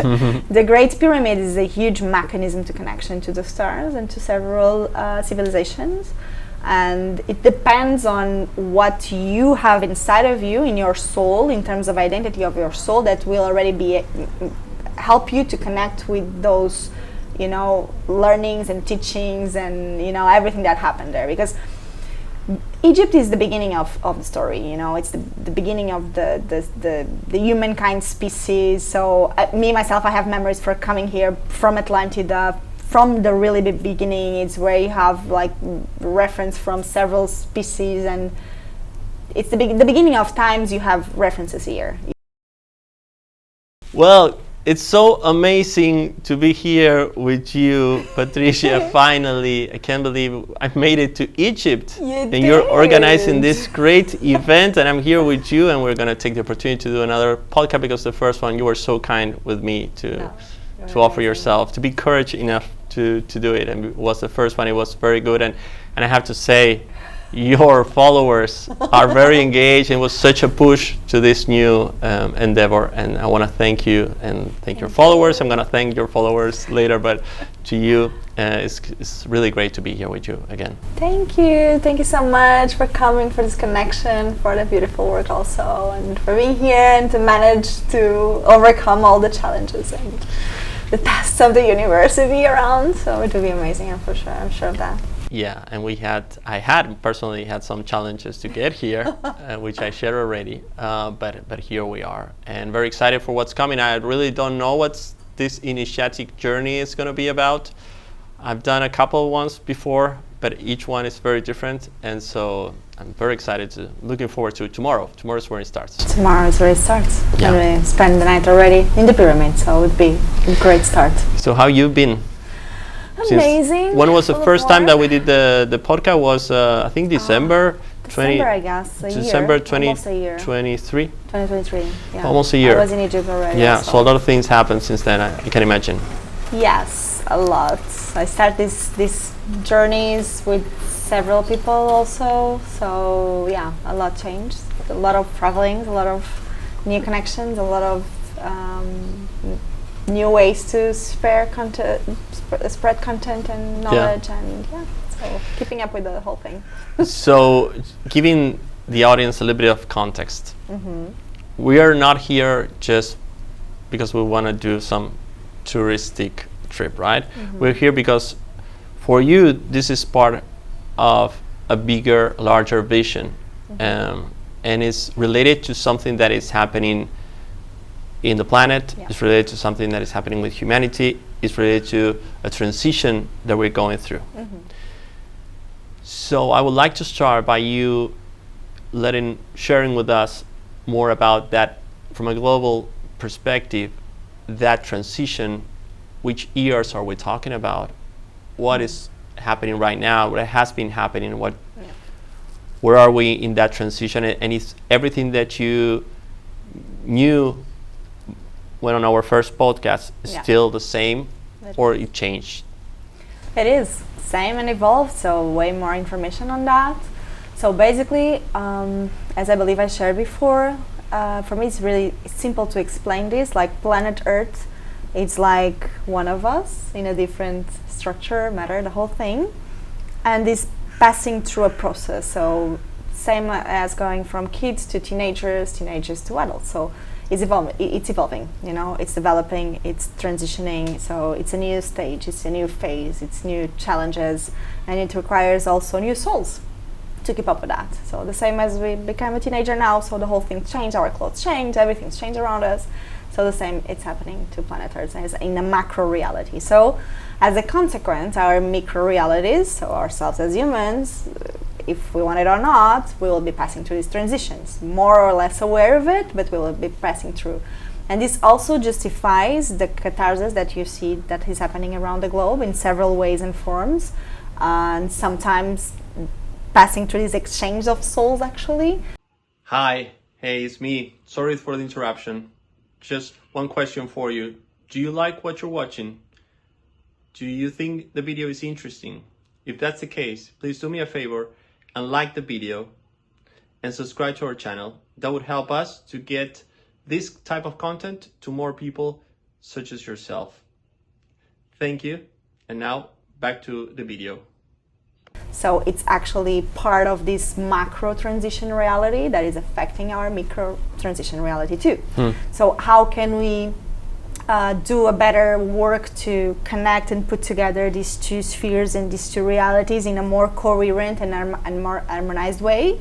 The Great Pyramid is a huge mechanism to connection to the stars and to several civilizations. And it depends on what you have inside of you, in your soul, in terms of identity of your soul, that will already be help you to connect with those, learnings and teachings and, everything that happened there. Because Egypt is the beginning of the story, it's the beginning of the humankind species. So me, myself, I have memories for coming here from Atlantida, from the really beginning. It's where you have like reference from several species, and it's the beginning of times. You have references here. Well, it's so amazing to be here with you, Patricia. Finally, I can't believe I've made it to Egypt. You're organizing this great event, and I'm here with you, and we're going to take the opportunity to do another podcast, because the first one, you were so kind with me to offer yourself, to be courage enough to do it. And it was the first one. It was very good, and I have to say, your followers are very engaged, and it was such a push to this new endeavor, and I want to thank you and thank your followers. I'm going to thank your followers later, but to you, it's really great to be here with you again. Thank you so much for coming, for this connection, for the beautiful work also, and for being here and to manage to overcome all the challenges and the tests of the universe to be around. So it will be amazing, I'm sure of that. Yeah, and I had personally had some challenges to get here, which I shared already, but here we are, and very excited for what's coming. I really don't know what this initiatic journey is going to be about. I've done a couple ones before, but each one is very different, and so I'm very excited looking forward to tomorrow. Tomorrow's where it starts. Tomorrow's where it starts. Yeah. And we spend the night already in the pyramid, so it would be a great start. So how you been? Amazing. When was the first time that we did the podcast? Was I think December I guess. December 2023. 2023. Yeah. Almost a year. I was in Egypt already. Yeah. So a lot of things happened since then. I can imagine. Yes, a lot. I started these journeys with several people also. So yeah, a lot changed. A lot of traveling, a lot of new connections, a lot of new ways to spread content and knowledge, and so keeping up with the whole thing. So giving the audience a little bit of context, we are not here just because we want to do some touristic trip, right? We're here because for you this is part of a bigger, larger vision, and it's related to something that is happening in the planet. It's related to something that is happening with humanity. It's related to a transition that we're going through. So I would like to start by you sharing with us more about that from a global perspective, that transition. Which years are we talking about? What is happening right now? What has been happening? Where are we in that transition? And is everything that you knew when on our first podcast still the same, or it changed? It is same and evolved, so way more information on that. So basically, as I believe I shared before, for me it's really simple to explain this. Like planet Earth, it's like one of us in a different structure, matter, the whole thing, and is passing through a process. So same as going from kids to teenagers to adults. So it's evolving, it's developing, it's transitioning, so it's a new stage, it's a new phase, it's new challenges, and it requires also new souls to keep up with that. So the same as we become a teenager now, so the whole thing changed, our clothes changed, everything's changed around us. So the same, it's happening to planet Earth as in a macro reality. So as a consequence, our micro realities, so ourselves as humans, if we want it or not, we will be passing through these transitions, more or less aware of it, but we will be passing through. And this also justifies the catharsis that you see that is happening around the globe in several ways and forms, and sometimes passing through this exchange of souls, actually. Hi, hey, it's me. Sorry for the interruption. Just one question for you. Do you like what you're watching? Do you think the video is interesting? If that's the case, please do me a favor and like the video and subscribe to our channel. That would help us to get this type of content to more people such as yourself. Thank you. And now back to the video. So it's actually part of this macro transition reality that is affecting our micro transition reality too. So how can we do a better work to connect and put together these two spheres and these two realities in a more coherent and more harmonized way?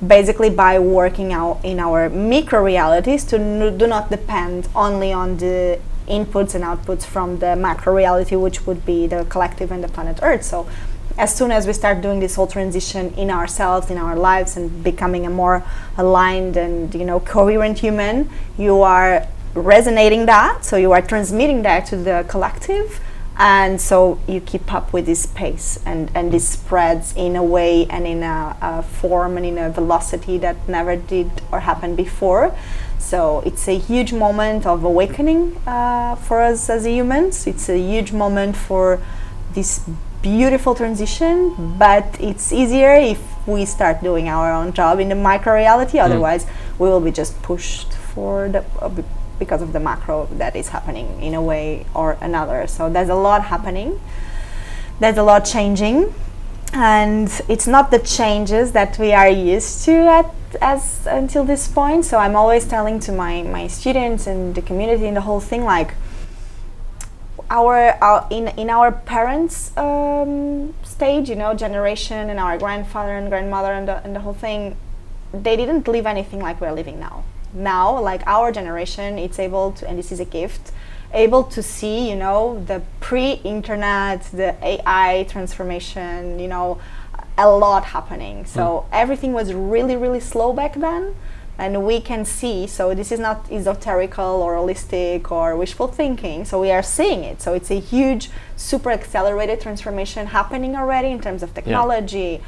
Basically by working out in our micro realities to do not depend only on the inputs and outputs from the macro reality, which would be the collective and the planet Earth. So as soon as we start doing this whole transition in ourselves, in our lives, and becoming a more aligned and coherent human, you are resonating that, so you are transmitting that to the collective, and so you keep up with this pace, and this spreads in a way and in a form and in a velocity that never did or happened before. So it's a huge moment of awakening for us as humans. It's a huge moment for this beautiful transition, but it's easier if we start doing our own job in the micro reality. Otherwise we will be just pushed for the because of the macro that is happening in a way or another. So there's a lot happening, there's a lot changing, and it's not the changes that we are used to as until this point. So I'm always telling to my students and the community and the whole thing, like in our parents' stage, generation, and our grandfather and grandmother and the whole thing, they didn't live anything like we're living now. Now, like our generation, it's able to, and this is a gift, able to see, the pre-internet, the AI transformation, a lot happening. So everything was really, really slow back then. And we can see, so this is not esoterical or holistic or wishful thinking, so we are seeing it. So it's a huge, super accelerated transformation happening already in terms of technology,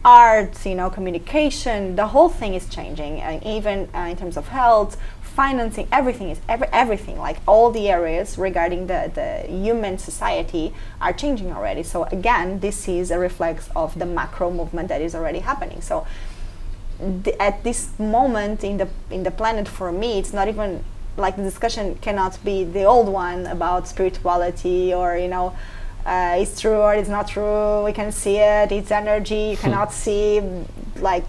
art, communication. The whole thing is changing, and even in terms of health, financing, everything, like all the areas regarding the human society are changing already. So again, this is a reflex of the macro movement that is already happening. So at this moment in the planet, for me, it's not even like the discussion cannot be the old one about spirituality or it's true or it's not true, we can see it, it's energy, you cannot see, like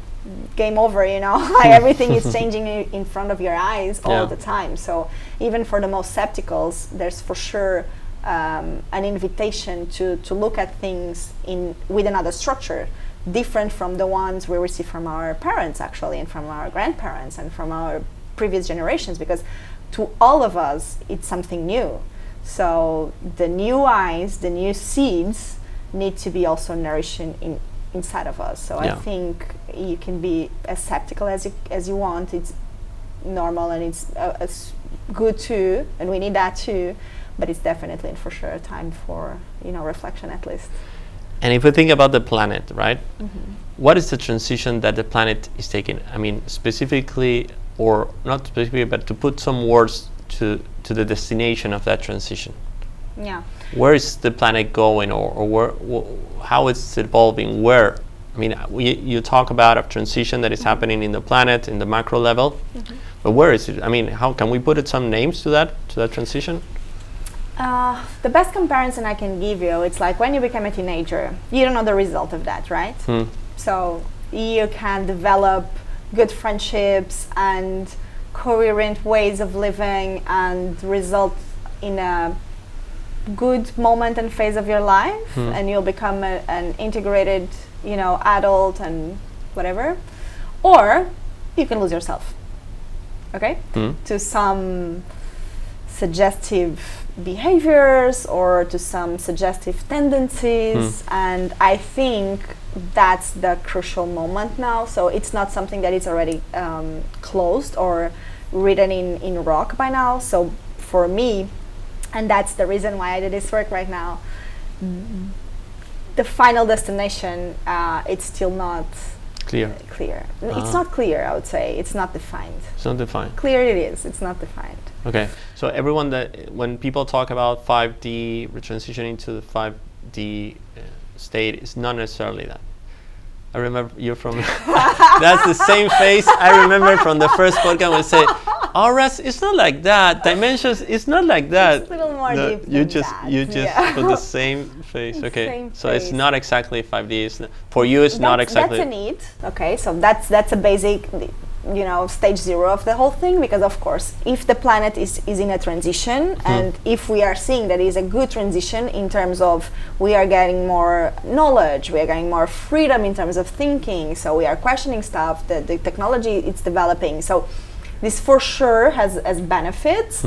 game over, like everything is changing in front of your eyes all the time. So even for the most skepticals, there's for sure an invitation to look at things with another structure, different from the ones we receive from our parents, actually, and from our grandparents and from our previous generations, because to all of us it's something new. So the new eyes, the new seeds need to be also nourishing inside of us. So I think you can be as skeptical as you want. It's normal, and it's good too, and we need that too, but it's definitely and for sure a time for reflection, at least. And if we think about the planet, right? What is the transition that the planet is taking? I mean, specifically, or not specifically, but to put some words to the destination of that transition. Yeah. Where is the planet going, or how it's evolving? Where? I mean, you talk about a transition that is happening in the planet, in the macro level, but where is it? I mean, how can we put some names to that transition? The best comparison I can give you, it's like when you become a teenager, you don't know the result of that, right? So you can develop good friendships and coherent ways of living and result in a good moment and phase of your life, and you'll become an integrated, adult and whatever. Or you can lose yourself, okay? To some suggestive behaviors or to some suggestive tendencies, and I think that's the crucial moment now. So it's not something that is already closed or written in rock by now. So for me, and that's the reason why I do this work right now, the final destination, it's still not clear. It's not clear, I would say. It's not defined. It's not defined. Clear it is, it's not defined. Okay, so everyone when people talk about 5D, transitioning to the 5D state, it's not necessarily that. I remember you're from, that's the same face I remember from the first podcast when we said, auras, it's not like that. Dimensions, it's not like that. It's a little more No, deep you than just that. you just Yeah. put the same face. Okay, Same so it's face. not exactly 5D. For you, it's not exactly. That's a need. Okay, so that's a basic, stage 0 of the whole thing, because of course, if the planet is in a transition, and if we are seeing that is a good transition in terms of we are getting more knowledge, we are getting more freedom in terms of thinking, so we are questioning stuff, the technology it's developing, so this for sure has benefits.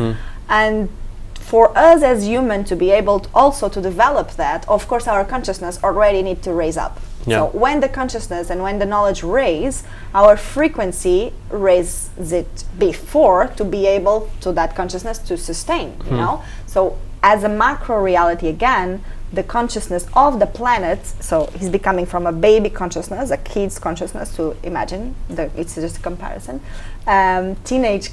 And for us as human to be able also to develop that, of course our consciousness already need to raise up. Yeah. So when the consciousness and when the knowledge raise, our frequency raises it before to be able to that consciousness to sustain, you know? So as a macro reality again, the consciousness of the planet, so he's becoming from a baby consciousness, a kid's consciousness, to imagine, it's just a comparison, teenage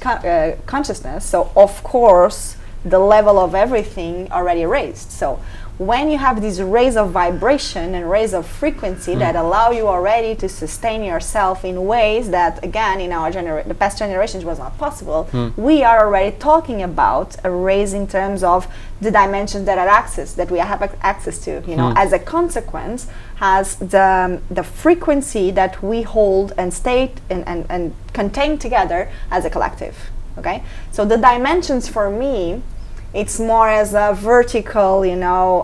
consciousness, so of course the level of everything already raised. So when you have these rays of vibration and rays of frequency that allow you already to sustain yourself in ways that, again, in our the past generations was not possible, we are already talking about a raise in terms of the dimensions that we have access to. You know, as a consequence, has the frequency that we hold and state and contain together as a collective. Okay, so the dimensions for me, it's more as a vertical,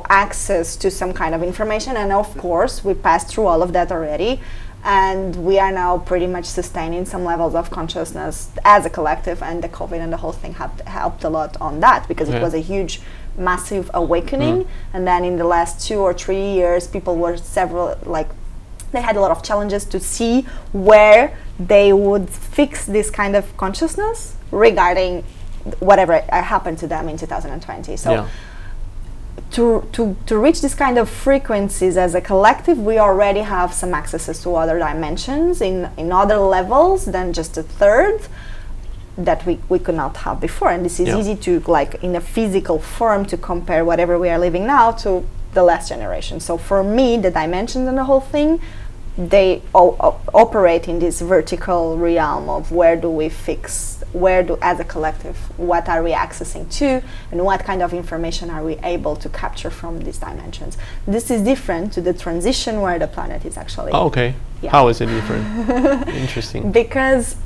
access to some kind of information. And of course, we passed through all of that already. And we are now pretty much sustaining some levels of consciousness as a collective. And the COVID and the whole thing helped a lot on that, because it was a huge, massive awakening. And then in the last 2 or 3 years, people were they had a lot of challenges to see where they would fix this kind of consciousness regarding whatever happened to them in 2020. So to reach this kind of frequencies as a collective, we already have some accesses to other dimensions in other levels than just a third that we could not have before. And this is easy to, in a physical form, to compare whatever we are living now to the last generation. So for me, the dimensions and the whole thing, they operate in this vertical realm of where do we fix, as a collective, what are we accessing to, and what kind of information are we able to capture from these dimensions. This is different to the transition where the planet is actually. Oh, okay. Yeah. How is it different? Interesting. Because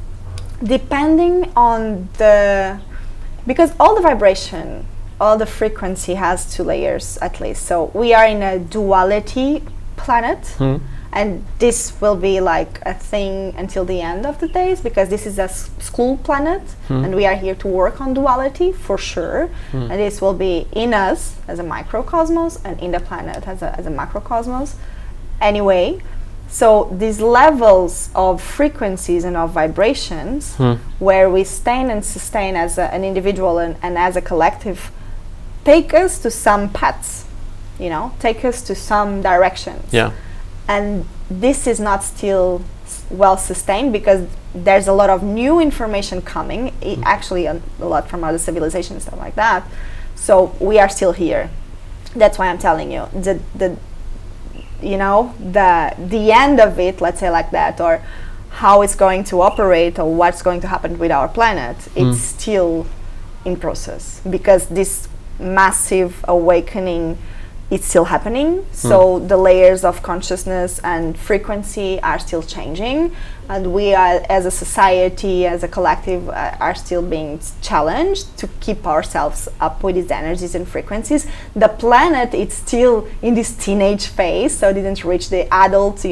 depending on because all the vibration, all the frequency has 2 layers at least. So we are in a duality planet. And this will be like a thing until the end of the days, because this is a school planet, and we are here to work on duality for sure. And this will be in us as a microcosmos and in the planet as a macrocosmos. Anyway, so these levels of frequencies and of vibrations, where we stand and sustain as an individual and as a collective, take us to some paths, take us to some directions. Yeah. And this is not still well sustained, because there's a lot of new information coming, actually a lot from other civilizations, stuff like that. So we are still here. That's why I'm telling you the end of it, let's say like that, or how it's going to operate, or what's going to happen with our planet, it's still in process, because this massive awakening, it's still happening. So the layers of consciousness and frequency are still changing, and we are, as a society, as a collective, are still being challenged to keep ourselves up with these energies and frequencies. The planet, it's still in this teenage phase, so it didn't reach the adult,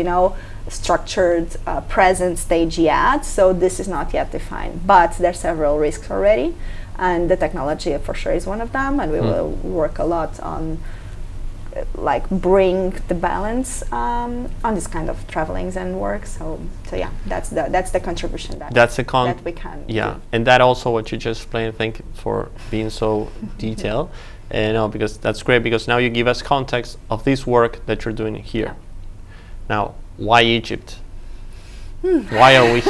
structured present stage yet. So this is not yet defined, but there are several risks already, and the technology for sure is one of them, and we will work a lot on bring the balance on this kind of travelings and work. So yeah, that's the contribution that we can do. And that also what you just explained, thank you for being so detailed, because that's great, because now you give us context of this work that you're doing here. Now, why Egypt? Why are we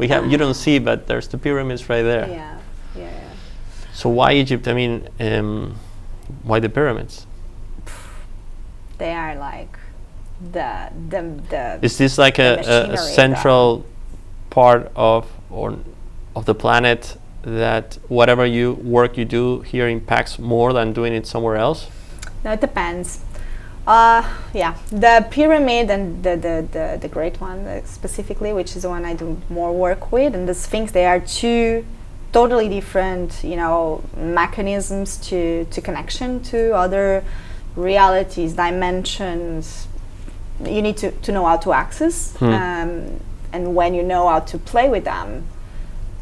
here? You don't see, but there's the pyramids right there. Yeah. So why Egypt? I mean, why the pyramids? They are like the Is this like a central part of, or of the planet that whatever work you do here impacts more than doing it somewhere else? No, it depends. Yeah, the pyramid and the great one specifically, which is the one I do more work with, and the Sphinx, they are two totally different, mechanisms to connection to other realities, dimensions. You need to know how to access, and when you know how to play with them,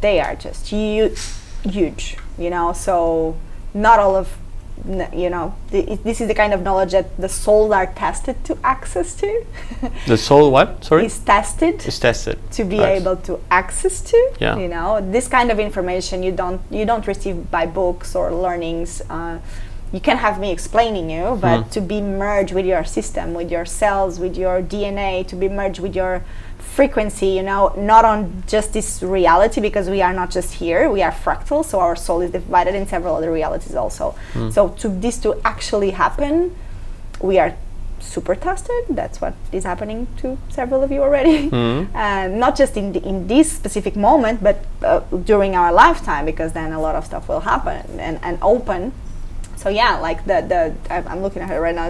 they are just huge. So not all of this is the kind of knowledge that the souls are tested to access to. The soul, what? Sorry? Is tested to be able to access to. Yeah. This kind of information you don't receive by books or learnings. You can have me explaining you, but to be merged with your system, with your cells, with your DNA, to be merged with your frequency, not on just this reality, because we are not just here, we are fractal, so our soul is divided in several other realities also. So to actually happen, we are super tested. That's what is happening to several of you already. And not just in this specific moment, but during our lifetime, because then a lot of stuff will happen and open. So yeah, like I'm looking at her right now.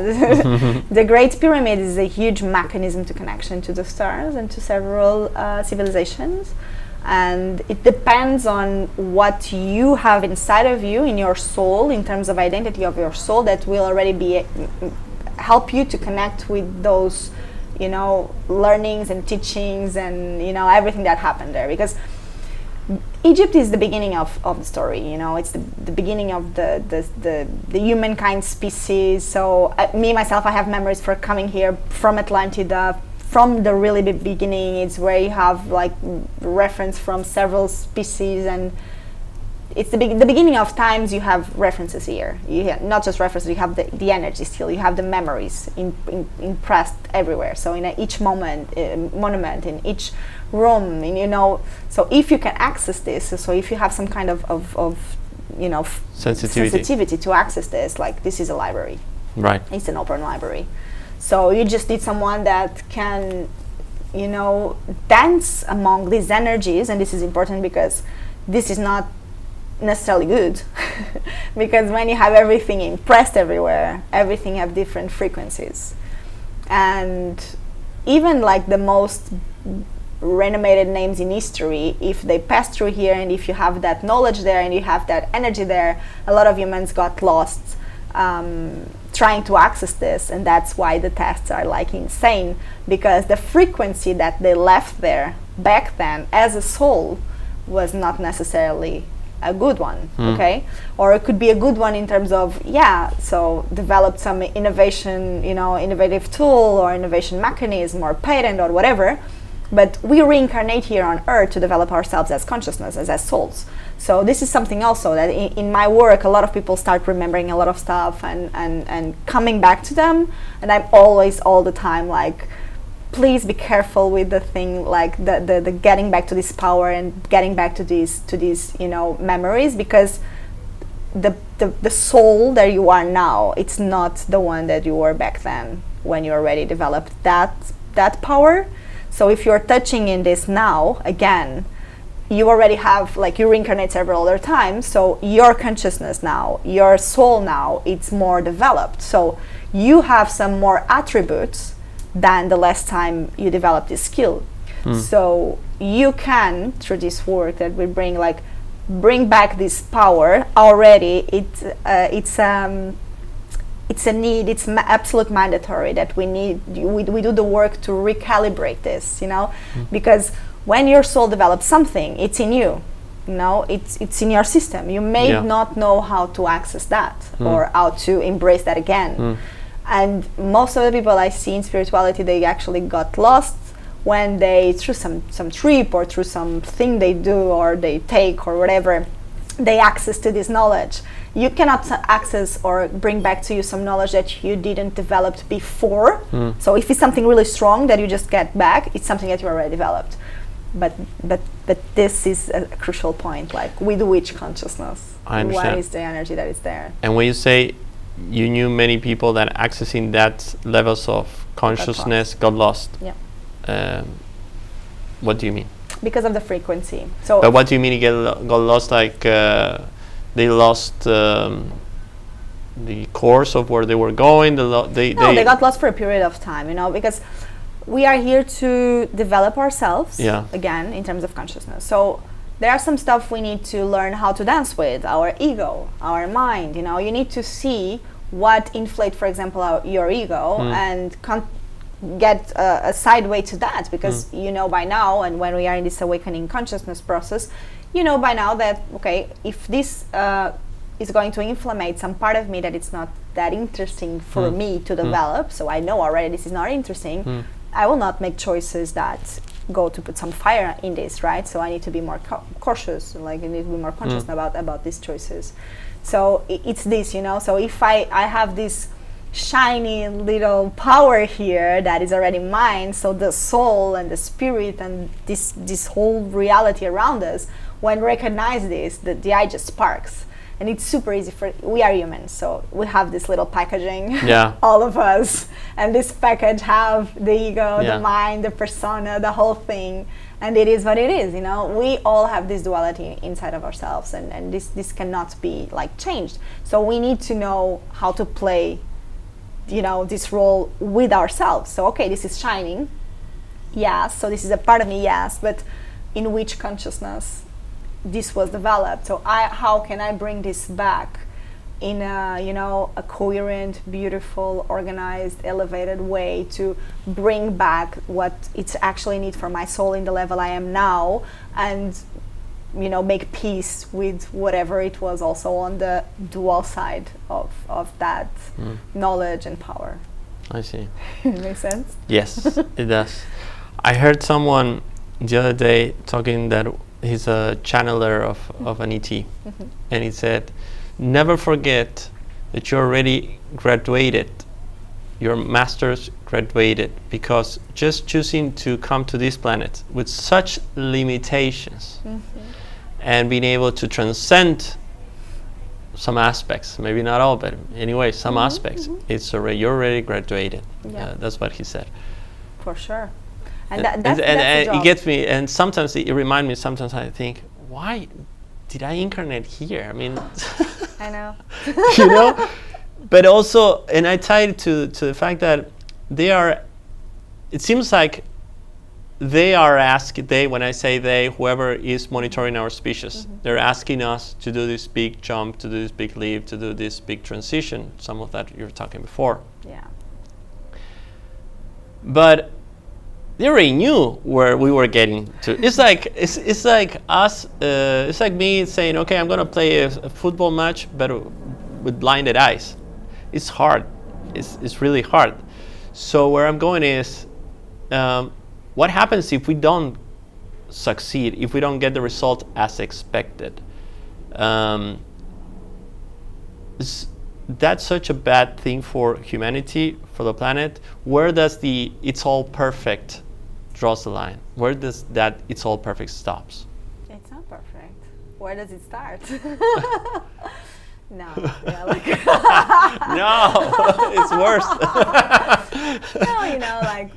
The Great Pyramid is a huge mechanism to connection to the stars and to several civilizations. And it depends on what you have inside of you, in your soul, in terms of identity of your soul, that will already be help you to connect with those, learnings and teachings and, everything that happened there. Because Egypt is the beginning of the story, it's the beginning of the humankind species. So me, myself, I have memories for coming here from Atlantida, from the really beginning. It's where you have like reference from several species, and it's the beginning of times. You have references here. You have not just references, you have the energy still, you have the memories impressed everywhere. So in each monument, in each room, so if you can access this, so if you have some kind of sensitivity to access this, like this is a library, right? It's an open library. So you just need someone that can, dance among these energies. And this is important because this is not necessarily good because when you have everything impressed everywhere, everything have different frequencies. And even like the most renowned names in history, if they pass through here and if you have that knowledge there and you have that energy there, a lot of humans got lost trying to access this. And that's why the tests are like insane, because the frequency that they left there back then as a soul was not necessarily a good one. Okay, or it could be a good one in terms of so developed some innovation, innovative tool or innovation mechanism or patent or whatever, but we reincarnate here on earth to develop ourselves as consciousness, as souls. So this is something also that in my work a lot of people start remembering a lot of stuff and coming back to them, and I'm always all the time like, please be careful with the thing, like the getting back to this power and getting back to these memories, because the soul that you are now, it's not the one that you were back then when you already developed that power. So if you're touching in this now again, you already have, like, you reincarnate several other times, so your consciousness now, your soul now, it's more developed, so you have some more attributes than the last time you developed this skill. So you can, through this work that we bring, like, bring back this power already. It's a need, it's absolute mandatory that we do the work to recalibrate this, because when your soul develops something, it's in you, it's in your system. You may not know how to access that or how to embrace that again. And most of the people I see in spirituality, they actually got lost when they, through some trip or through something they do or they take or whatever, they access to this knowledge. You cannot access or bring back to you some knowledge that you didn't develop before. So if it's something really strong that you just get back, it's something that you already developed. But this is a crucial point, like with which consciousness? I understand. What is the energy that is there? And when you say you knew many people that accessing that levels of consciousness got lost, yeah. What do you mean? because of the frequency. So but what do you mean got lost? Like they lost the course of where they were going? They got lost for a period of time, you know, because we are here to develop ourselves, again, in terms of consciousness. So there are some stuff we need to learn how to dance with, our ego, our mind, you know. You need to see what inflate, for example, your ego and get a side way to that, because you know by now, and when we are in this awakening consciousness process, you know by now that, okay, if this is going to inflammate some part of me that it's not that interesting for me to develop, so I know already this is not interesting, I will not make choices that go to put some fire in this, right? So I need to be more cautious, like I need to be more conscious about these choices. So it's this, you know, so if I have this shiny little power here that is already mine, so the soul and the spirit and this whole reality around us, when recognize this, the eye just sparks. And it's super easy we are humans, so we have this little packaging, all of us, and this package have the ego, the mind, the persona, the whole thing, and it is what it is, you know. We all have this duality inside of ourselves, and this cannot be like changed. So we need to know how to play, you know, this role with ourselves. So okay, this is shining, yes, so this is a part of me, yes, but in which consciousness this was developed? So how can I bring this back in a, you know, a coherent, beautiful, organized, elevated way to bring back what it's actually need for my soul in the level I am now, and, you know, make peace with whatever it was also on the dual side of that knowledge and power. I see. Makes sense? Yes, it does. I heard someone the other day talking that he's a channeler of an ET, and he said, never forget that you already graduated, your master's graduated, because just choosing to come to this planet with such limitations and being able to transcend some aspects, maybe not all, but anyway, some aspects, it's already, you're already graduated. That's what he said. For sure. And it gets me, and sometimes it reminds me, sometimes I think, why did I incarnate here? I mean, I know. You know? But also, and I tie it to the fact that it seems like they are when I say they, whoever is monitoring our species, they're asking us to do this big jump, to do this big leap, to do this big transition, some of that you were talking before. Yeah. But they already knew where we were getting to. It's like us. It's like me saying, "Okay, I'm gonna play a football match, but with blinded eyes." It's hard. It's really hard. So where I'm going is, what happens if we don't succeed? If we don't get the result as expected? That's such a bad thing for humanity, for the planet. Where does the "it's all perfect" draws the line? Where does that "it's all perfect" stops? It's not perfect. Where does it start? No, no, it's worse. No, you know, like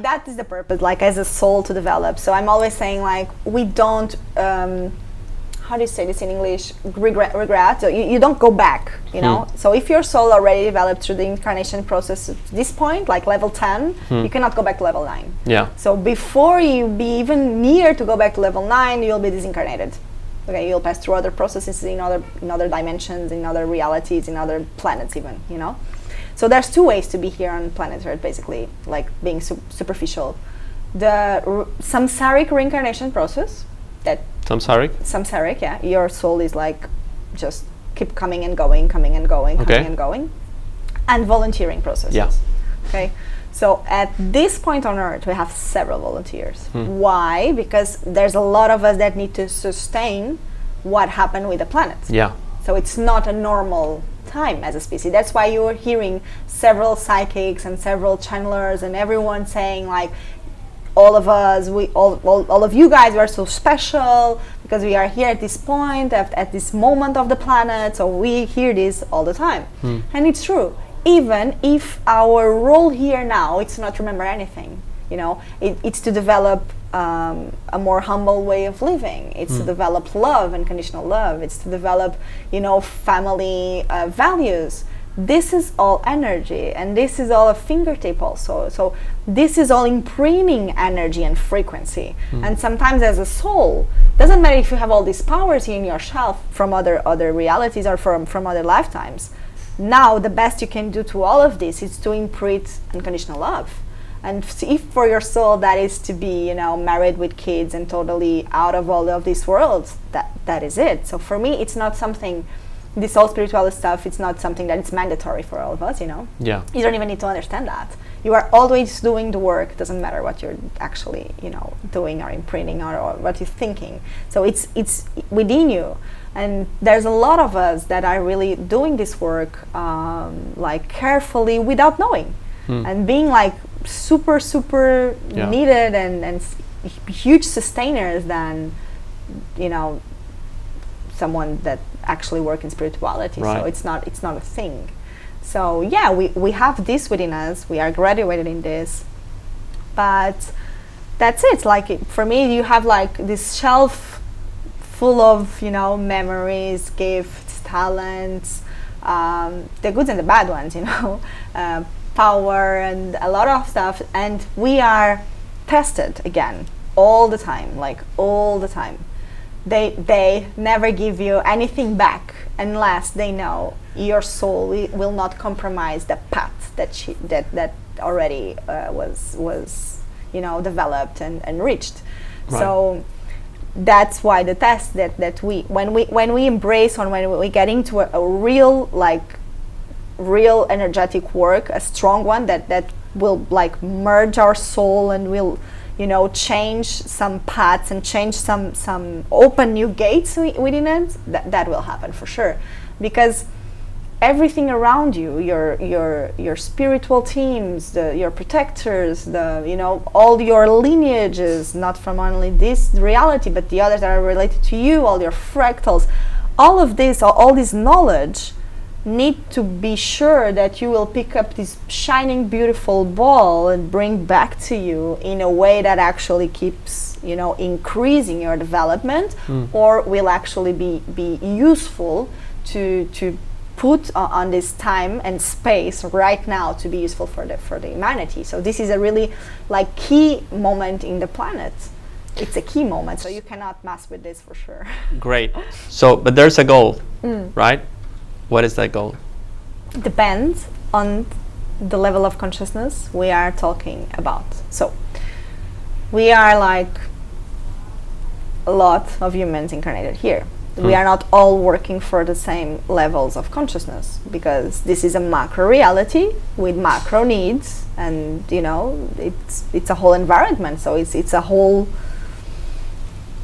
that is the purpose, like as a soul to develop. So I'm always saying, like, we don't. How do you say this in English? Regret. So you don't go back, you know. So if your soul already developed through the incarnation process at this point, like level 10, you cannot go back to level 9. Yeah. So before you be even near to go back to level 9, you'll be disincarnated. Okay, you'll pass through other processes in other dimensions, in other realities, in other planets even, you know. So there's two ways to be here on planet Earth, basically, like being superficial. The samsaric reincarnation process, that samsaric, yeah. Your soul is like just keep coming and going, coming and going, coming and going. And volunteering processes. Yeah. Okay. So at this point on Earth, we have several volunteers. Why? Because there's a lot of us that need to sustain what happened with the planet. Yeah. So it's not a normal time as a species. That's why you're hearing several psychics and several channelers and everyone saying, like, all of us, all of you guys, we are so special because we are here at this point, at this moment of the planet. So we hear this all the time. And it's true. Even if our role here now, it's not to remember anything. It's to develop a more humble way of living. It's to develop love, unconditional love. It's to develop family values. This is all energy, and this is all a fingertip also. So this is all imprinting energy and frequency. And sometimes as a soul, doesn't matter if you have all these powers in yourself from other realities or from other lifetimes. Now the best you can do to all of this is to imprint unconditional love. And if for your soul that is to be, married with kids and totally out of all of these worlds, that is it. So for me, it's not something, this all spiritual stuff, it's not something that it's mandatory for all of us, Yeah. You don't even need to understand that. You are always doing the work. Doesn't matter what you're actually, doing or imprinting or what you're thinking. So it's within you. And there's a lot of us that are really doing this work, carefully without knowing. And being super needed and huge sustainers than someone that actually work in spirituality. Right. So it's not a thing. So yeah, we have this within us. We are graduated in this, but that's it. For me, you have this shelf full of memories, gifts, talents, the good and the bad ones, power and a lot of stuff, and we are tested again all the time. They never give you anything back unless they know your soul will not compromise the path that already was developed and reached. Right. So that's why the test that when we embrace or when we get into a real energetic work, a strong one that will merge our soul and will change some paths and change some open new gates within it, that will happen for sure. Because everything around you, your spiritual teams, your protectors, all your lineages, not from only this reality but the others that are related to you, all your fractals, all of this, all this knowledge need to be sure that you will pick up this shining beautiful ball and bring back to you in a way that actually keeps increasing your development, or will actually be useful to put on this time and space right now to be useful for the humanity. So this is a really key moment in the planet. It's a key moment, so you cannot mess with this for sure. Great. So but there's a goal, right? What is that goal? Depends on the level of consciousness we are talking about. So we are a lot of humans incarnated here. We are not all working for the same levels of consciousness, because this is a macro reality with macro needs, and it's a whole environment. So it's a whole.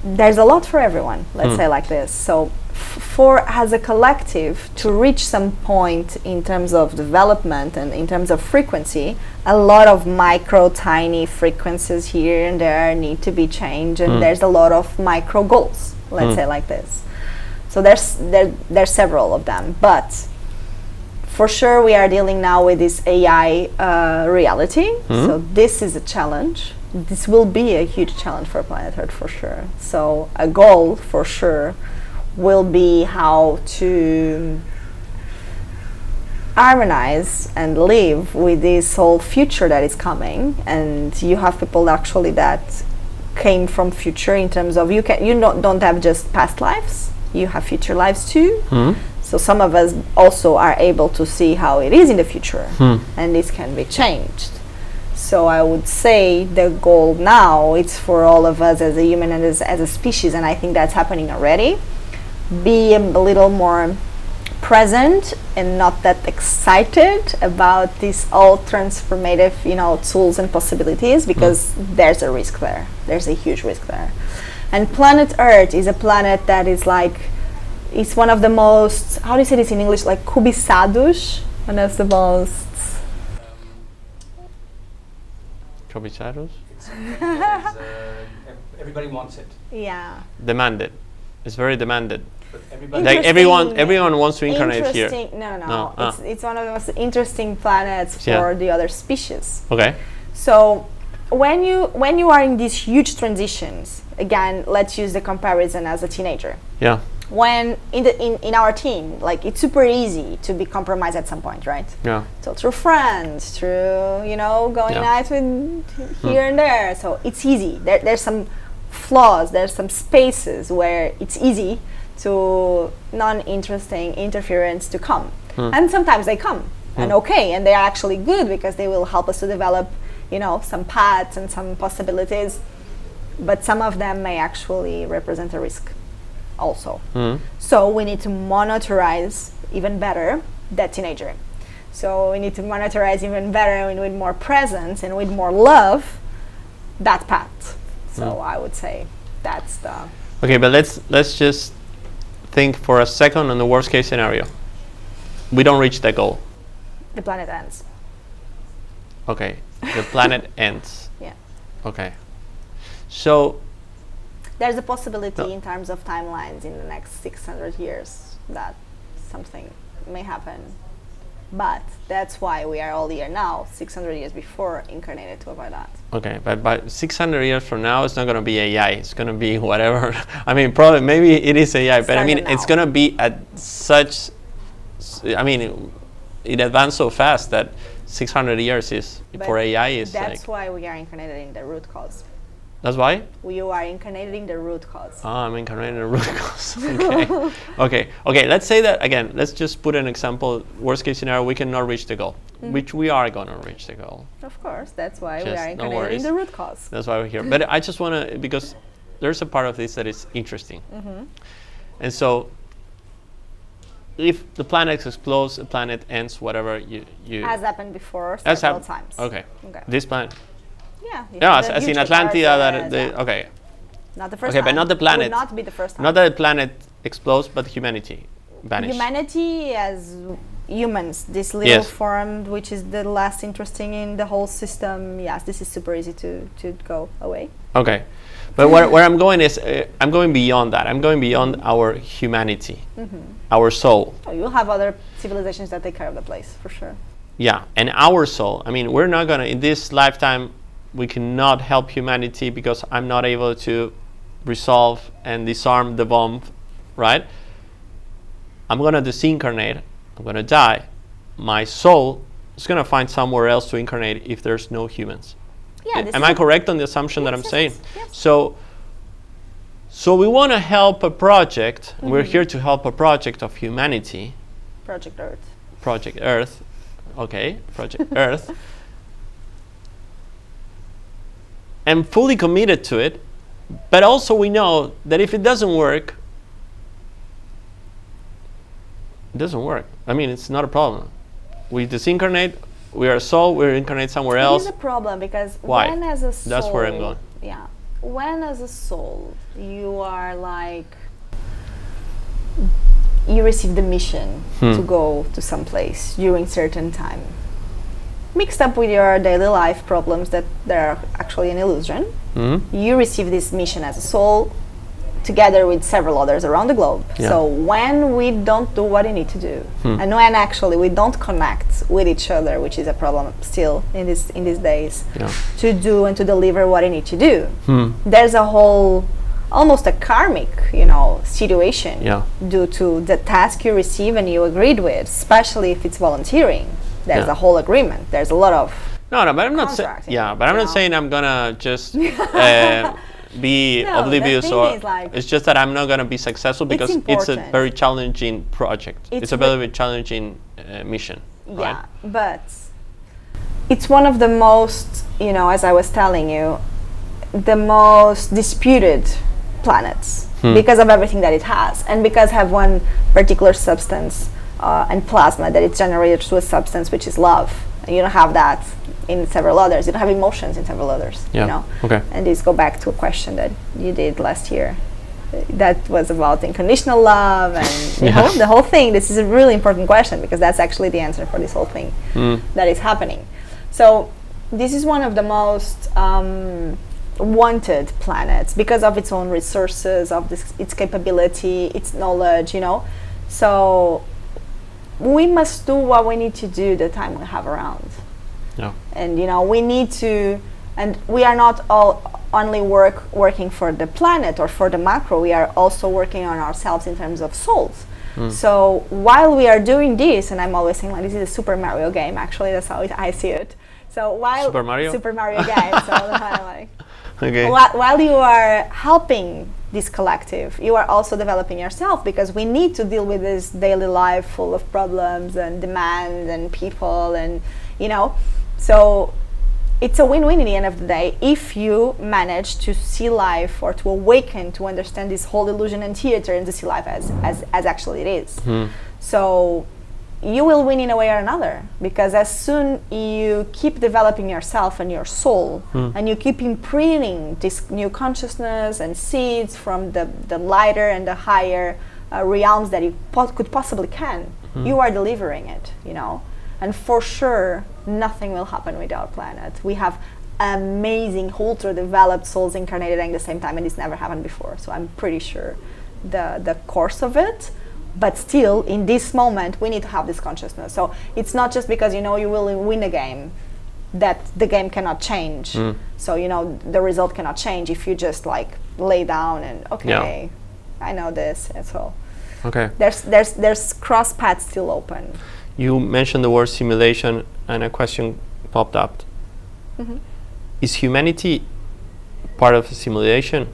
There's a lot for everyone. Let's say like this. So for as a collective to reach some point in terms of development and in terms of frequency, a lot of micro tiny frequencies here and there need to be changed, and there's a lot of micro goals. Let's say like this. So there's several of them, but for sure we are dealing now with this AI reality. So this is a challenge. This will be a huge challenge for Planet Earth for sure. So a goal for sure will be how to harmonize and live with this whole future that is coming. And you have people actually that came from future in terms of you don't have just past lives, you have future lives too. So some of us also are able to see how it is in the future, and this can be changed. So I would say the goal now, it's for all of us as a human and as a species, and I think that's happening already. Be a little more present and not that excited about these all transformative, tools and possibilities, because there's a risk there. There's a huge risk there. And planet Earth is a planet that is it's one of the most, how do you say this in English, cobiçados, one of the most... Cobiçados? Everybody wants it. Yeah. Demanded. It's very demanded. But everybody everyone wants to incarnate here. No. It's one of the most interesting planets for the other species. Okay. So when you are in these huge transitions, again, let's use the comparison as a teenager. Yeah. When in our team, like, it's super easy to be compromised at some point, right? Yeah. So through friends, through going out with here and there. So it's easy. There's some flaws. There's some spaces where it's easy to non-interesting interference to come, and sometimes they come and and they are actually good because they will help us to develop, some paths and some possibilities. But some of them may actually represent a risk also. So we need to monitorize even better that teenager. So we need to monitorize even better and with more presence and with more love that path. So I would say that's the... Okay, but let's just think for a second on the worst case scenario. We don't reach that goal. The planet ends. Okay, the planet ends. Yeah. Okay. So there's a possibility in terms of timelines in the next 600 years that something may happen. But that's why we are all here now, 600 years before incarnated to avoid that. Okay, but by 600 years from now, it's not going to be AI. It's going to be whatever. I mean, probably, maybe it is AI, but I mean, it's going to be at such, it advanced so fast that 600 years is, but for AI is that's why we are incarnated in the root cause. That's why? You are incarnated in the root cause. I'm incarnated in the root cause. Okay. Okay, let's say that again. Let's just put an example. Worst case scenario, we cannot reach the goal, which we are going to reach the goal. Of course, that's why we are incarnated in the root cause. That's why we're here. But I just want to, because there's a part of this that is interesting. And so, if the planet explodes, the planet ends, whatever you has happened before several times. Okay. This planet. Yeah, as in Atlantis. Okay. Not the first time. Okay, but not the planet. It would not be the first time. Not that the planet explodes, but humanity vanishes. Humanity as humans, this little form, which is the last interesting in the whole system. Yes, this is super easy to go away. Okay. But where I'm going is, I'm going beyond that. I'm going beyond our humanity, our soul. Oh, you'll have other civilizations that take care of the place, for sure. Yeah, and our soul. I mean, we're not going to, in this lifetime, we cannot help humanity because I'm not able to resolve and disarm the bomb, right? I'm going to disincarnate. I'm going to die. My soul is going to find somewhere else to incarnate if there's no humans. Yeah, am I correct on the assumption that I'm saying? Yes. So we want to help a project. We're here to help a project of humanity. Project Earth. Project Earth. Okay, Project Earth. And fully committed to it. But also we know that if it doesn't work, it doesn't work. I mean, it's not a problem. We disincarnate. We are a soul, we incarnate somewhere else. It is a problem because Why? when as a soul... That's where I'm going. Yeah. When as a soul, you are like... You receive the mission to go to some place during certain time. Mixed up with your daily life problems that they're actually an illusion. You receive this mission as a soul together with several others around the globe. Yeah. So when we don't do what we need to do, and when actually we don't connect with each other, which is a problem still in these days, to do and to deliver what we need to do, there's a whole, almost a karmic, situation due to the task you receive and you agreed with, especially if it's volunteering. There's a whole agreement. There's a lot of but I'm not saying. Yeah, but I'm not saying I'm gonna just be oblivious, or it's just that I'm not going to be successful because it's a very challenging project. It's a very challenging mission. Yeah, right? But it's one of the most, as I was telling you, the most disputed planets because of everything that it has, and because have one particular substance and plasma that it's generated through a substance which is love. And you don't have that in several others. You don't have emotions in several others. Okay. And this go back to a question that you did last year. That was about unconditional love and the whole thing. This is a really important question because that's actually the answer for this whole thing that is happening. So this is one of the most wanted planets because of its own resources, of its capability, its knowledge, So we must do what we need to do the time we have around. Yeah. And we need to And we are not all only working for the planet or for the macro, we are also working on ourselves in terms of souls. So while we are doing this, and I'm always saying like this is a Super Mario game, actually that's how I see it. So while Super Mario game, so like okay. while you are helping this collective, you are also developing yourself, because we need to deal with this daily life full of problems and demands and people, and so it's a win-win in the end of the day if you manage to see life, or to awaken to understand this whole illusion and theater, and to see life as actually it is. So you will win in a way or another, because as soon you keep developing yourself and your soul, and you keep imprinting this new consciousness and seeds from the lighter and the higher realms that you could possibly can, you are delivering it, and for sure nothing will happen with our planet. We have amazing ultra developed souls incarnated at the same time, and it's never happened before, so I'm pretty sure the course of it. But still, in this moment, we need to have this consciousness. So it's not just because you will win a game that the game cannot change. So the result cannot change if you just like lay down and I know this, and so there's cross paths still open. You mentioned the word simulation, and a question popped up. Is humanity part of a simulation?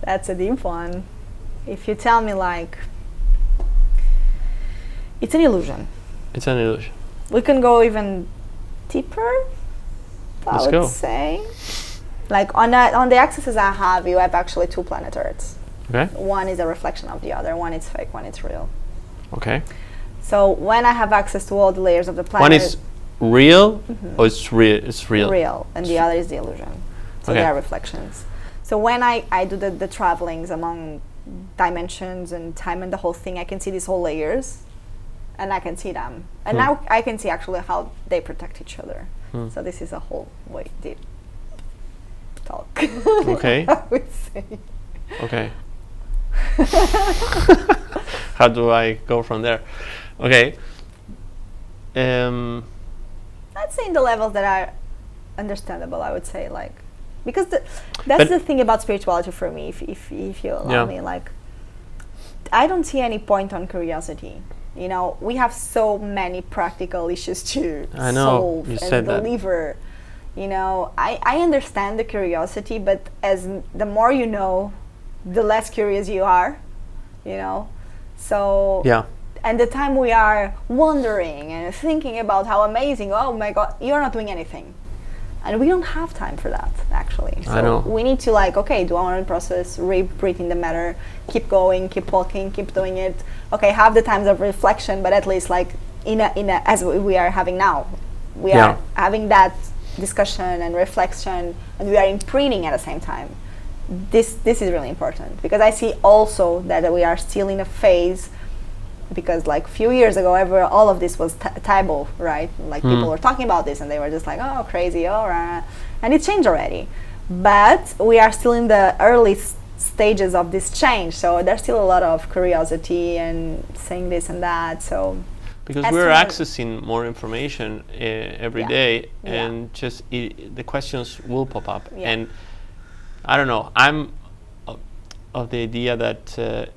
That's a deep one. If you tell me like it's an illusion. It's an illusion. We can go even deeper. I would say. Like on the axes I have, you have actually two planet Earths. Okay. One is a reflection of the other. One is fake, one is real. Okay. So when I have access to all the layers of the planet, one is real, or it's real? It's real. Real, and the other is the illusion. So they are reflections. So when I do the travelings among dimensions and time and the whole thing, I can see these whole layers, and I can see them, and now I can see actually how they protect each other. So this is a whole way deep talk. Okay. I would say. Okay. How do I go from there? Okay. I'd say in the levels that are understandable, I would say, like, because that's the thing about spirituality for me, if you allow me, like, I don't see any point on curiosity. We have so many practical issues to solve and deliver. I understand the curiosity, but as the more you know, the less curious you are, so and the time we are wondering and thinking about how amazing, oh my god, you're not doing anything, and we don't have time for that, actually. So I know. We need to, like, okay, do our own process, breathing the matter, keep going, keep walking, keep doing it. Okay, have the times of reflection, but at least, like, in a as we are having now, we are having that discussion and reflection, and we are imprinting at the same time. This is really important, because I see also that we are still in a phase, because like a few years ago, all of this was taboo, right? Like people were talking about this, and they were just like, oh, crazy, all right, and it changed already. But we are still in the early stages of this change, so there's still a lot of curiosity and saying this and that. So because we're accessing more information every day, and just the questions will pop up, and I don't know. I'm of the idea that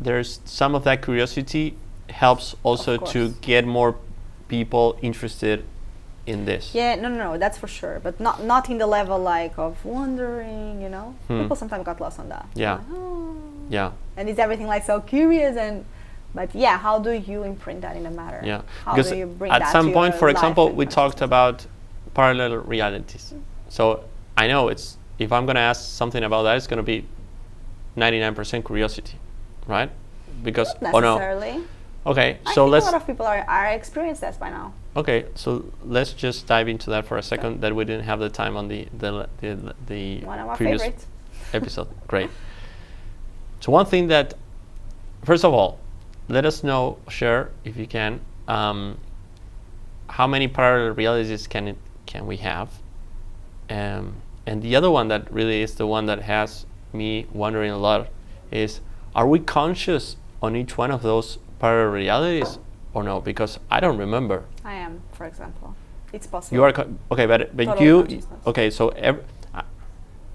there's some of that curiosity helps also to get more people interested in this. Yeah, no, that's for sure. But not in the level like of wondering, People sometimes got lost on that. Yeah. Like, oh. Yeah. And it's everything like so curious but how do you imprint that in a matter? Yeah. How because do you bring at that some to point, your for life example, and we talked about parallel realities. So I know if I'm going to ask something about that, it's going to be 99% curiosity, right? Because not necessarily. Okay, I so think let's. A lot of people are experienced that by now. Okay, so let's just dive into that for a second. That we didn't have the time on the one of our previous favorites. episode. Great. So one thing that, first of all, let us know, share if you can, how many parallel realities can we have, and the other one that really is the one that has me wondering a lot is, are we conscious on each one of those parallel realities or no? Because I don't remember. I am, for example. It's possible. You are okay, but Total you consciousness. okay. So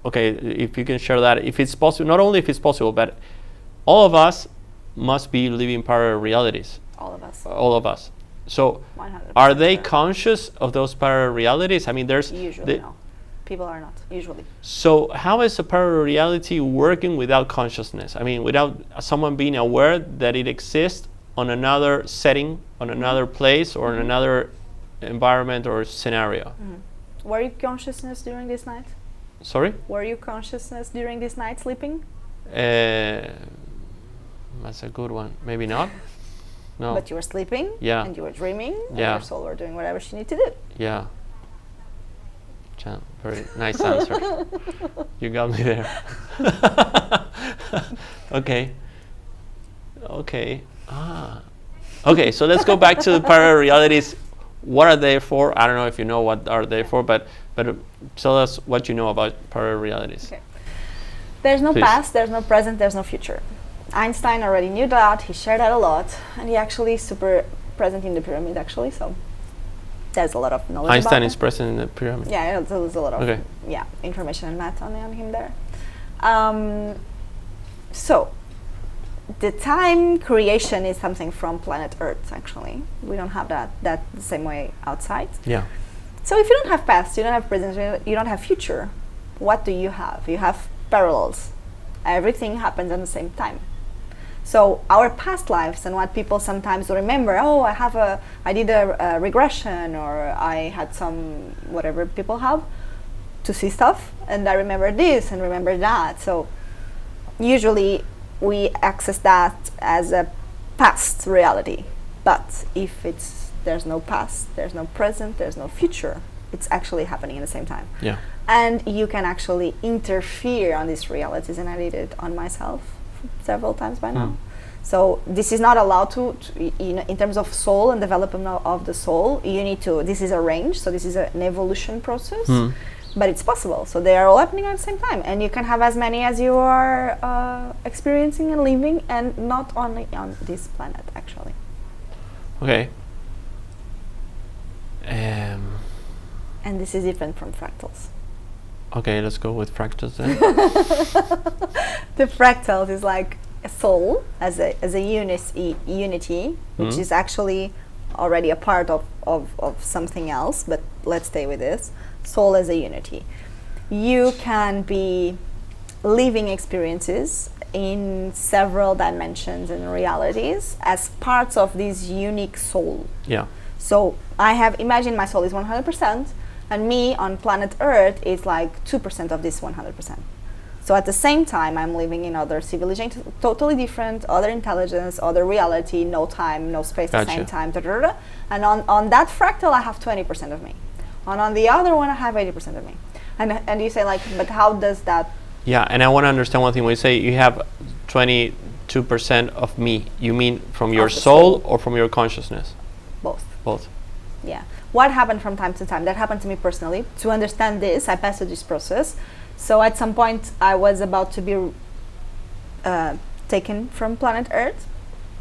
okay, if you can share that, if it's possible, not only if it's possible, but all of us must be living parallel realities. All of us. All of us. So 100% are they sure. conscious of those parallel realities? I mean, there's Usually no. People are not, usually. So how is a parallel reality working without consciousness? I mean, without someone being aware that it exists on another setting, on another place, or in another environment or scenario? Were you consciousness during this night? Sorry? Were you consciousness during this night sleeping? That's a good one. Maybe not. No. But you were sleeping, Yeah. and you were dreaming, and Yeah. your soul were doing whatever she needed to do. Yeah. Very nice answer. You got me there. Okay. Okay. Okay, so let's go back to the parallel realities. What are they for? I don't know if you know what are they for, but tell us what you know about parallel realities. Okay. There's no Please. past, there's no present, there's no future. Einstein already knew that, he shared that a lot, and he actually is super present in the pyramid actually, so there's a lot of knowledge Einstein about is present in the pyramid. Yeah, there's a lot of Okay. information and math on him there. So, the time creation is something from planet Earth actually. We don't have that the same way outside. Yeah. So if you don't have past, you don't have present, you don't have future, what do you have? You have parallels. Everything happens at the same time. So our past lives and what people sometimes remember, I did a regression, or I had some, whatever people have, to see stuff, and I remember this and remember that. So usually we access that as a past reality. But if there's no past, there's no present, there's no future, it's actually happening at the same time. Yeah. And you can actually interfere on these realities, and I did it on myself several times by now. So this is not allowed to in terms of soul and development of the soul, you need to, this is arranged, so this is an evolution process, but it's possible. So they are all happening at the same time, and you can have as many as you are experiencing and living, and not only on this planet actually. Okay. And this is different from fractals. Okay, let's go with fractals then. The fractals is like a soul as a unity, which is actually already a part of something else, but let's stay with this. Soul as a unity. You can be living experiences in several dimensions and realities as parts of this unique soul. Yeah. So imagine my soul is 100%, and me on planet Earth is like 2% of this 100%. So at the same time, I'm living in other civilizations, totally different, other intelligence, other reality, no time, no space, Gotcha. the same time, and on that fractal, I have 20% of me. And on the other one, I have 80% of me. And you say like, but how does that? Yeah, and I want to understand one thing. When you say you have 22% of me, you mean from your soul or from your consciousness? Both. Both. Yeah. What happened from time to time? That happened to me personally. To understand this, I passed through this process. So at some point, I was about to be taken from planet Earth,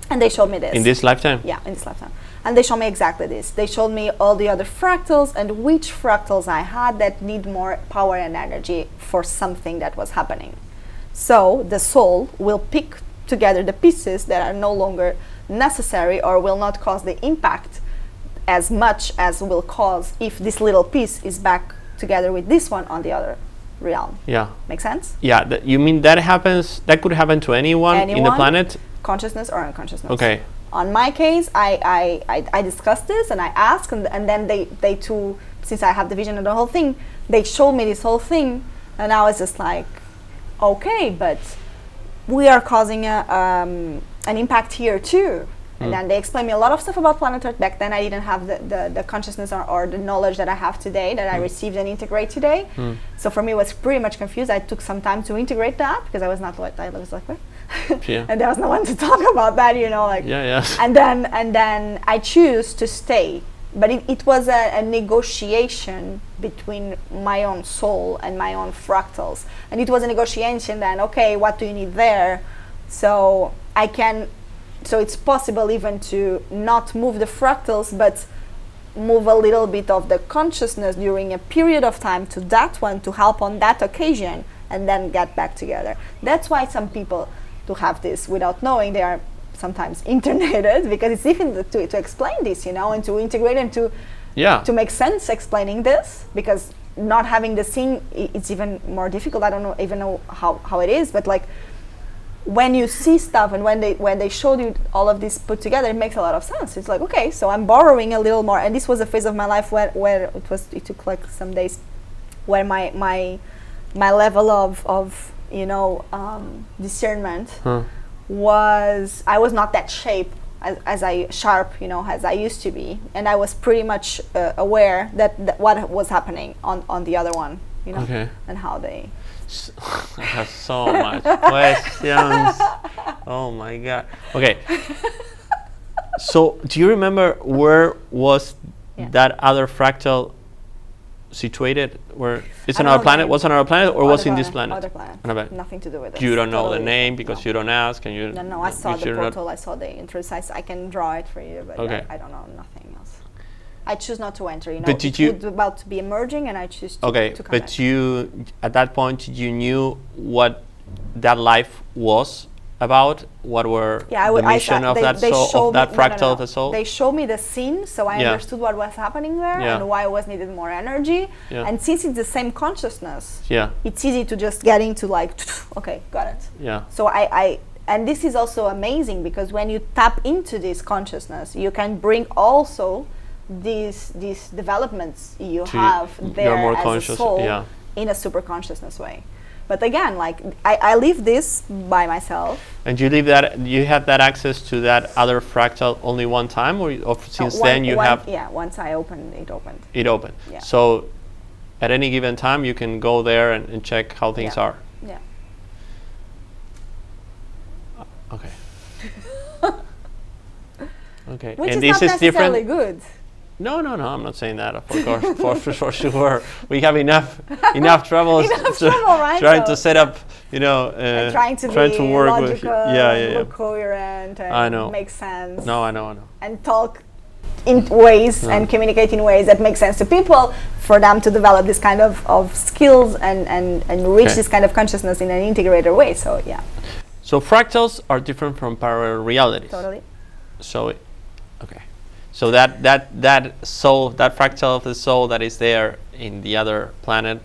and they showed me this. In this lifetime? Yeah, in this lifetime. And they showed me exactly this. They showed me all the other fractals and which fractals I had that need more power and energy for something that was happening. So the soul will pick together the pieces that are no longer necessary or will not cause the impact as much as will cause if this little piece is back together with this one on the other realm. Yeah. Make sense? Yeah. You mean that happens? That could happen to anyone in the planet? Consciousness or unconsciousness. Okay. On my case, I discussed this and I asked, and then they too, since I have the vision of the whole thing, they showed me this whole thing, and I was just like, okay, but we are causing an impact here too. And then they explained me a lot of stuff about planet Earth. Back then I didn't have the consciousness or the knowledge that I have today, that I received and integrate today. So for me it was pretty much confused. I took some time to integrate that because I was not like, I was like, what? Yeah. And there was no one to talk about that, like. Yeah. And then I choose to stay. But it was a negotiation between my own soul and my own fractals. And it was a negotiation then, okay, what do you need there? So it's possible even to not move the fractals, but move a little bit of the consciousness during a period of time to that one to help on that occasion and then get back together. That's why some people to have this without knowing they are sometimes internated, because it's even to explain this, you know, and to integrate and to make sense explaining this, because not having the scene, it's even more difficult. I don't even know how it is, but like when you see stuff and when they showed you all of this put together, it makes a lot of sense. It's like, okay, so I'm borrowing a little more, and this was a phase of my life where it took like some days where my level of you know discernment was, I was not that sharp, you know, as I used to be, and I was pretty much aware that what was happening on the other one, you know, and how they. I have so much questions. Oh my god. Okay. So, do you remember where was that other fractal situated? Where it's another planet? Was another planet, or was in this planet? Other planet. Nothing to do with it. You don't know the name because you don't ask, and you. No. I saw the portal. I saw the entrance. I can draw it for you, but I don't know nothing else. I choose not to enter. You know, but did you? It's about to be emerging, and I choose to. To come but you at that point you knew what that life was about. What were the mission of that soul, of that fractal of the soul? They showed me the scene, so I understood what was happening there and why it was needed more energy. And since it's the same consciousness, it's easy to just get into like, okay, got it. Yeah. So I and this is also amazing because when you tap into this consciousness, you can bring also these developments you have there more as conscious, a soul in a super consciousness way. But again, like I live this by myself. And you leave that, you have that access to that other fractal only one time, or since then you have? Yeah, once I opened, it opened. It opened. Yeah. So at any given time, you can go there and check how things are. Yeah. Okay. Okay. Which and is this not is different. Necessarily good. No, I'm not saying that. Of course, for sure. We have enough troubles trying to set up, you know, trying to be work logical, with, coherent, and I know. make sense. No, I know. And talk in ways and communicate in ways that make sense to people for them to develop this kind of skills and reach this kind of consciousness in an integrated way. So yeah. So fractals are different from parallel realities. Totally. So, okay. So that soul, that fractal of the soul that is there in the other planet,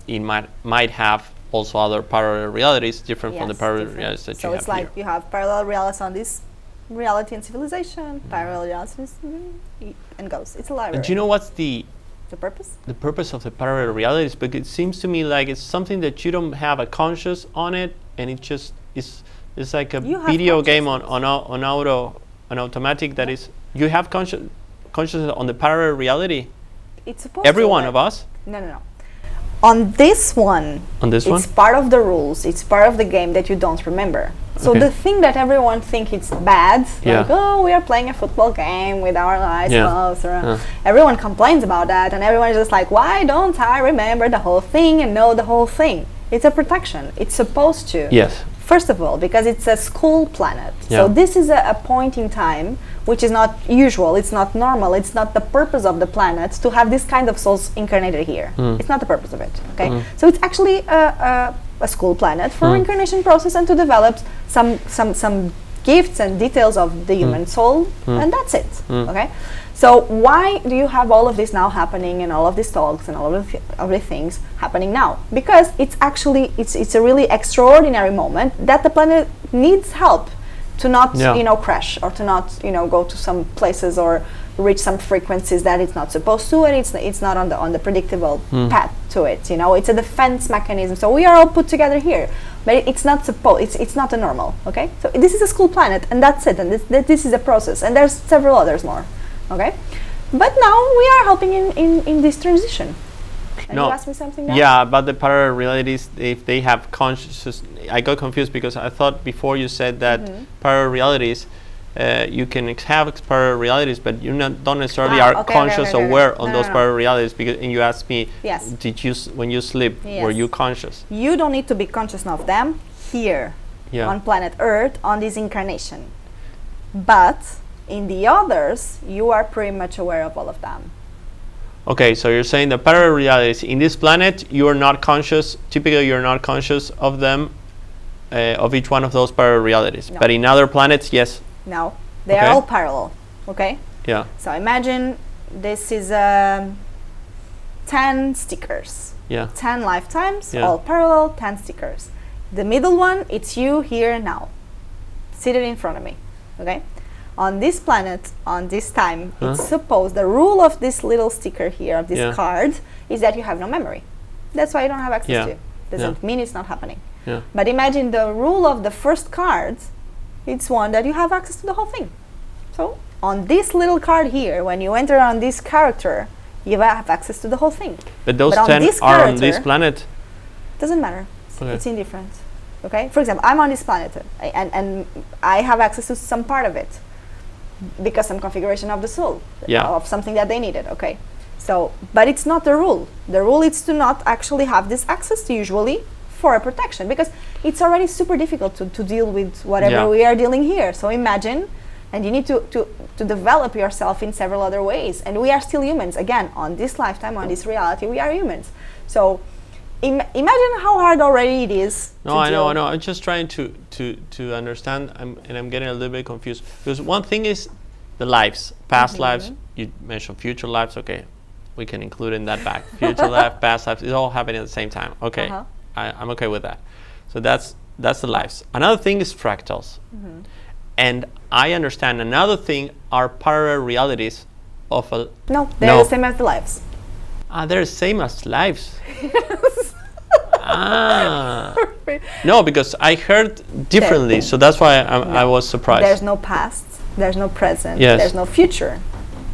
it might have also other parallel realities different from the parallel realities that you have here. So it's like you have parallel realities on this reality and civilization, parallel realities, and goes. It's a library. And do you know what's the purpose? The purpose of the parallel realities? Because it seems to me like it's something that you don't have a conscious on it, and it just is. It's like a video game on automatic that is. You have consciousness on the parallel reality. It's supposed every to one of us. No. On this one. It's part of the rules. It's part of the game that you don't remember. So the thing that everyone think it's bad, like we are playing a football game with our eyes closed. Everyone complains about that, and everyone is just like, why don't I remember the whole thing and know the whole thing? It's a protection. It's supposed to. Yes. First of all, because it's a school planet. So this is a point in time which is not usual, it's not normal, it's not the purpose of the planet to have this kind of souls incarnated here. It's not the purpose of it, okay? So it's actually a school planet for reincarnation process and to develop some gifts and details of the human soul, and that's it, okay? So why do you have all of this now happening and all of these talks and all of the things happening now? Because it's actually, it's a really extraordinary moment that the planet needs help to not, crash or to not, go to some places or reach some frequencies that it's not supposed to, and it's not on the predictable path to it. It's a defense mechanism. So we are all put together here, but it's not supposed. It's not a normal. Okay, so this is a school planet, and that's it. And this is a process, and there's several others more. Okay, but now we are helping in this transition. And you asked me something now? Yeah, about the parallel realities, if they have consciousness. I got confused because I thought before you said that parallel realities, you can have parallel realities, but you don't necessarily are conscious aware on those parallel realities. And you asked me, did you when you sleep, were you conscious? You don't need to be conscious of them here on planet Earth on this incarnation, but In the others, you are pretty much aware of all of them. Okay, so you're saying the parallel realities in this planet, you are not conscious. Typically, you're not conscious of them, of each one of those parallel realities. No. But in other planets, yes. No, they are all parallel. Okay. Yeah. So imagine this is 10 stickers. Yeah. 10 lifetimes, Yeah. all parallel, 10 stickers. The middle one, it's you here and now, seated in front of me. Okay. On this planet, on this time, it's supposed, the rule of this little sticker here, of this card, is that you have no memory. That's why you don't have access to it. Doesn't mean it's not happening. Yeah. But imagine the rule of the first card, it's one that you have access to the whole thing. So on this little card here, when you enter on this character, you have access to the whole thing. But those 10 are on this planet? Doesn't matter. It's indifferent. Okay? For example, I'm on this planet, and I have access to some part of it, because some configuration of the soul, of something that they needed. Okay, so, but it's not the rule. The rule is to not actually have this access usually for a protection, because it's already super difficult to deal with whatever we are dealing here. So imagine, and you need to develop yourself in several other ways. And we are still humans. Again, on this lifetime, on this reality, we are humans. So imagine how hard already it is. I know. I'm just trying to understand, and I'm getting a little bit confused. Because one thing is the lives, past lives. You mentioned future lives. Okay, we can include in that back. Future life, past lives. It's all happening at the same time. Okay, I'm okay with that. So that's the lives. Another thing is fractals, and I understand. Another thing are parallel realities of a. No, they're the same as the lives. They're the same as lives. No, because I heard differently, so that's why I was surprised. There's no past, there's no present, there's no future.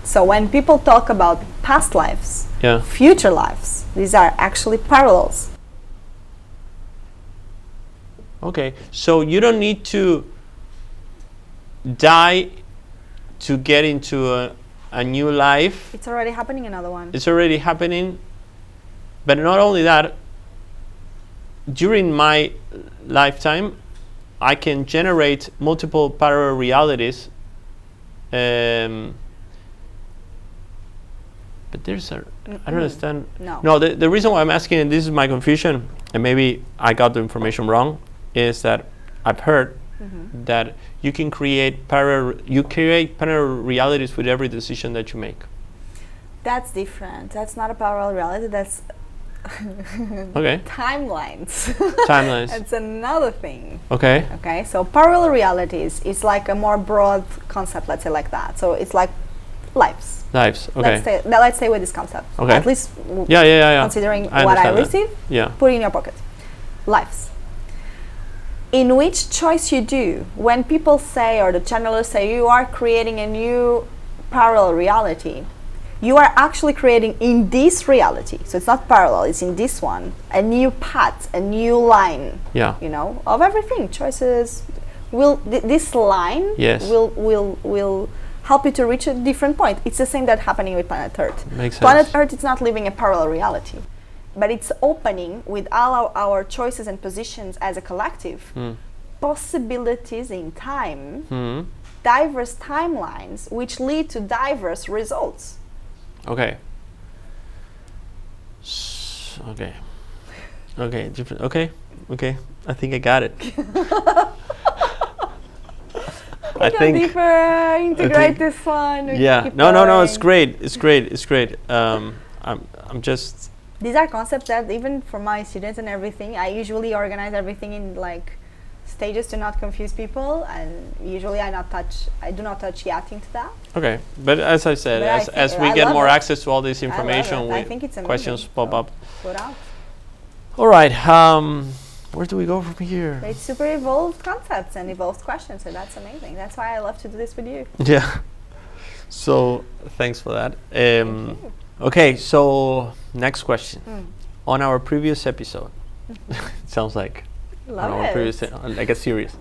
So when people talk about past lives, future lives, these are actually parallels. Okay, so you don't need to die to get into a new life. It's already happening, another one. It's already happening. But not only that, during my lifetime, I can generate multiple parallel realities. But there's I don't understand. No, the reason why I'm asking, and this is my confusion, and maybe I got the information wrong, is that I've heard that you can create parallel realities with every decision that you make. That's different. That's not a parallel reality. That's timelines. Timelines. It's another thing. Okay. Okay. So parallel realities is like a more broad concept. Let's say like that. So it's like lives. Lives. Okay. Let's stay with this concept. Okay. At least. Considering what I receive. Yeah. Put it in your pocket. Lives. In which choice you do, when people say, or the channelers say, you are creating a new parallel reality, you are actually creating in this reality. So it's not parallel, it's in this one, a new path, a new line, of everything. Choices this line will help you to reach a different point. It's the same that's happening with Planet Earth. Makes sense. Planet Earth is not living a parallel reality, but it's opening with all our choices and positions as a collective, possibilities in time, diverse timelines, which lead to diverse results. Okay. Different. Okay. I think I got it. I think deeper, integrate this one. No. It's great. I'm just. These are concepts that even for my students and everything, I usually organize everything in like stages to not confuse people, and usually I do not touch yet into that. Okay, but as I said, as we get more access to all this information, I think it's questions pop up. Put out. All right, where do we go from here? It's super evolved concepts and evolved questions, so that's amazing. That's why I love to do this with you. Yeah. So thanks for that. Okay, so next question. On our previous episode, it sounds like like a series.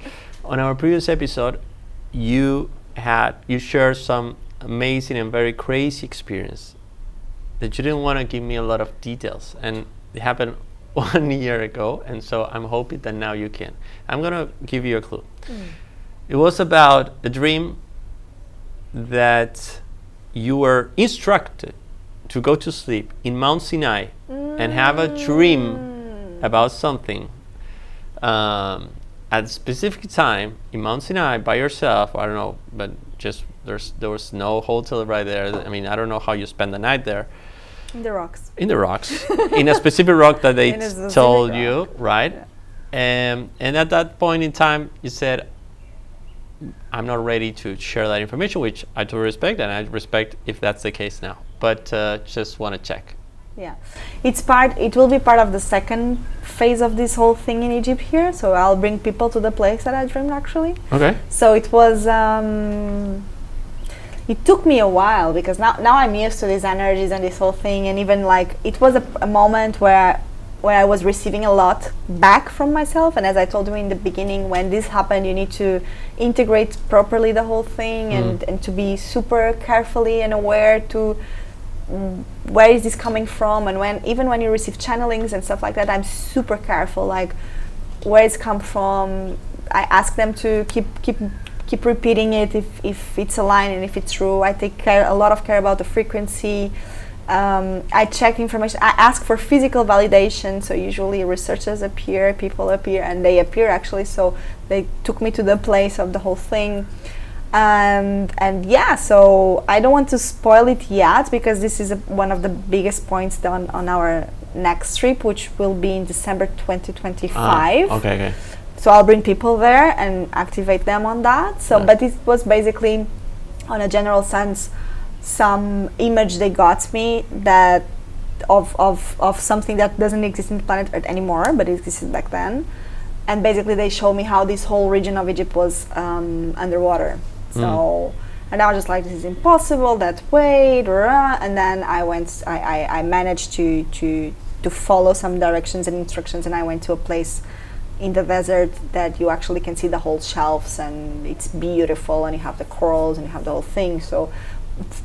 On our previous episode, you shared some amazing and very crazy experience that you didn't want to give me a lot of details, and it happened 1 year ago, and so I'm hoping that now you can. I'm gonna give you a clue. It was about a dream that you were instructed to go to sleep in Mount Sinai and have a dream about something at a specific time in Mount Sinai by yourself. I don't know, but just there was no hotel right there. I mean, I don't know how you spend the night there. In the rocks. In the rocks. In a specific rock that they told you, right? Yeah. And at that point in time, you said, I'm not ready to share that information, which I do respect, and I respect if that's the case now. But just want to check. Yeah, it will be part of the second phase of this whole thing in Egypt here. So I'll bring people to the place that I dreamed actually. Okay. So it was, it took me a while because now I'm used to these energies and this whole thing, and even like it was a moment where I was receiving a lot back from myself. And as I told you in the beginning, when this happened, you need to integrate properly the whole thing and to be super carefully and aware to where is this coming from. And even when you receive channelings and stuff like that, I'm super careful, like where it's come from. I ask them to keep repeating it if it's aligned and if it's true. I take a lot of care about the frequency. I check information. I ask for physical validation. So usually researchers appear, people appear, and they appear actually. So they took me to the place of the whole thing. And yeah, so I don't want to spoil it yet because this is one of the biggest points on our next trip, which will be in December 2025. Okay. So I'll bring people there and activate them on that. So, but it was basically, on a general sense, some image they got me that of something that doesn't exist in the planet Earth anymore, but it existed back then. And basically they show me how this whole region of Egypt was underwater. So, and I was just like, this is impossible, that way, and then I managed to follow some directions and instructions, and I went to a place in the desert that you actually can see the whole shelves, and it's beautiful, and you have the corals and you have the whole thing. So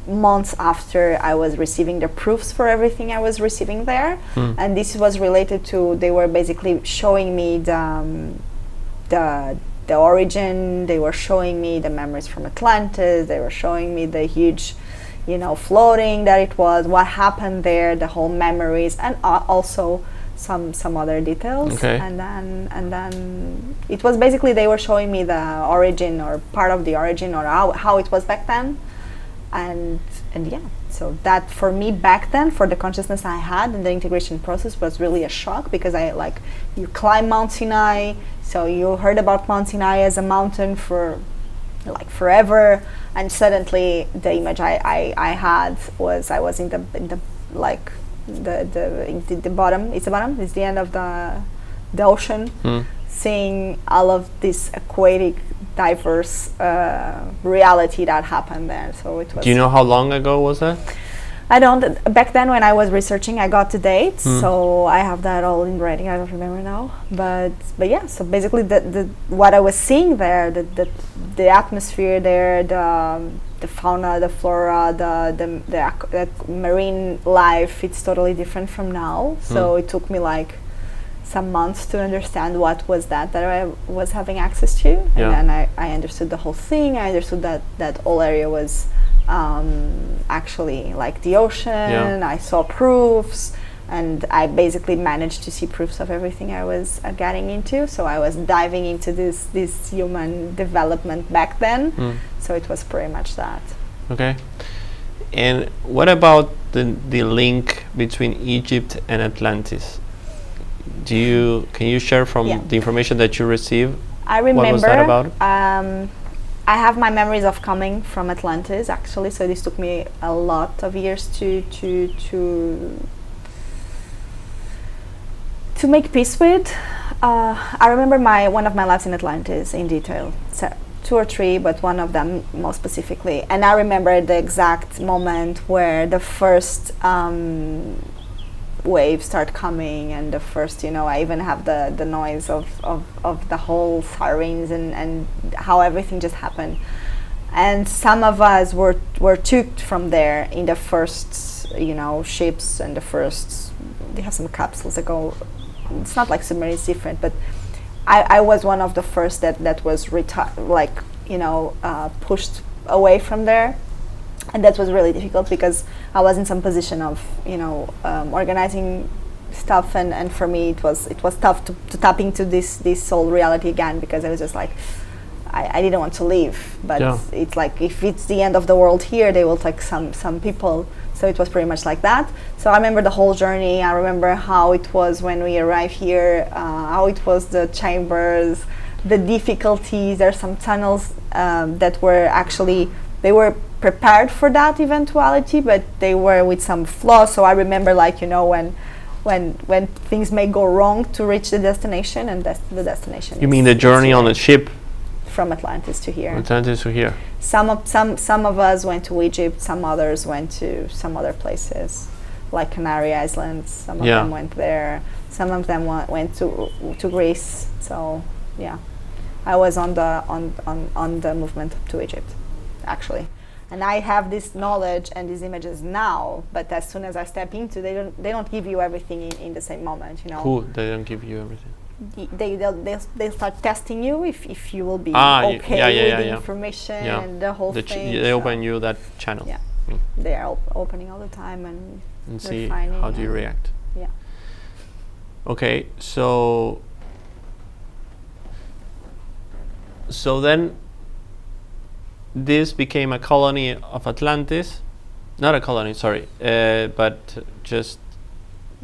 months after I was receiving the proofs for everything I was receiving there, and this was related to, they were basically showing me the origin, they were showing me the memories from Atlantis, they were showing me the huge, floating that it was, what happened there, the whole memories, and also some other details. Okay. And then it was basically they were showing me the origin or part of the origin or how it was back then. And yeah, so that for me back then, for the consciousness I had in the integration process, was really a shock, because you climb Mount Sinai, so you heard about Mount Sinai as a mountain for like forever, and suddenly the image I had was I was in the bottom. It's the bottom. It's the end of the ocean, seeing all of this aquatic, diverse reality that happened there. So it was. Do you know how long ago was that? I don't. Back then, when I was researching, I got the dates, so I have that all in writing. I don't remember now, but yeah. So basically, the what I was seeing there, the atmosphere there, the fauna, the flora, the marine life, it's totally different from now. So it took me like some months to understand what was that I was having access to, and then I understood the whole thing. I understood that whole area was actually like the ocean. I saw proofs, and I basically managed to see proofs of everything I was getting into. So I was diving into this human development back then. So it was pretty much that. Okay. And what about the link between Egypt and Atlantis? Can you share from the information that you received? I remember. What was that about? I have my memories of coming from Atlantis, actually. So this took me a lot of years to make peace with. I remember one of my lives in Atlantis in detail. So 2 or 3, but one of them most specifically. And I remember the exact moment where the first waves start coming, and the first, I even have the noise of the whole sirens and how everything just happened. And some of us were took from there in the first, ships, and they have some capsules that go, it's not like submarine, it's different, but I was one of the first that was pushed away from there. And that was really difficult because I was in some position of, organizing stuff, and for me it was tough to tap into this soul reality again, because I was just like, I didn't want to leave, but it's like, if it's the end of the world here, they will take some people. So it was pretty much like that. So I remember the whole journey. I remember how it was when we arrived here, how it was the chambers, the difficulties. There are some tunnels that were actually, they were prepared for that eventuality, but they were with some flaws. So I remember, like, when things may go wrong to reach the destination, and the destination. You mean the journey on the ship? From Atlantis to here. Atlantis to here. Some of us went to Egypt. Some others went to some other places, like Canary Islands. Some of them went there. Some of them went to Greece. So yeah, I was on the movement to Egypt, actually. And I have this knowledge and these images now, but as soon as I step into, they don't give you everything in the same moment, Who? They don't give you everything? They'll start testing you if you will be okay with the information and the whole thing. They open you that channel. Yeah, they are opening all the time and see how do you react. Yeah. Okay, so then this became a colony of Atlantis, not a colony, sorry, but just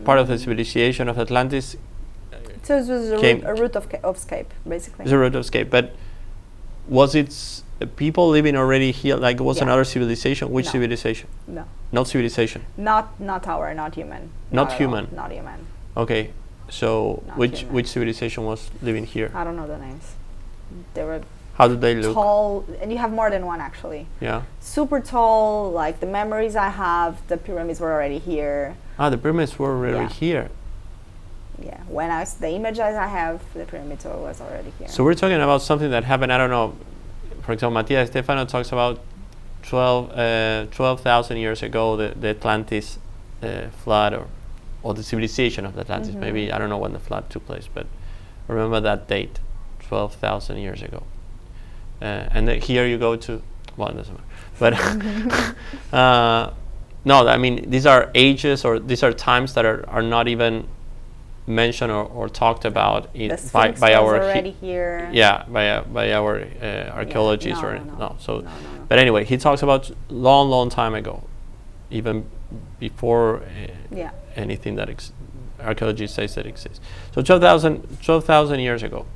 part of the civilization of Atlantis. So it was a route of escape, basically. It's a route of escape, but was it people living already here? Like, it was another civilization? Which civilization? No. Not civilization? Not human. Not human? Not human. Okay, so which civilization was living here? I don't know the names. They were how did they look? Tall, and you have more than one, actually. Yeah. Super tall, like the memories I have, the pyramids were already here. The pyramids were already here. Yeah, the images I have, the pyramids was already here. So we're talking about something that happened, I don't know, for example, Mattia Stefano talks about 12,000 years ago, the Atlantis flood, or the civilization of Atlantis. Maybe, I don't know when the flood took place, but remember that date, 12,000 years ago. And here you go to, well, it doesn't matter. But no, I mean, these are ages, or these are times that are not even mentioned or talked about by our already here. Yeah, by our archaeologists No. But anyway, he talks about long time ago, even before anything that archaeology says that exists. So 12,000 years ago.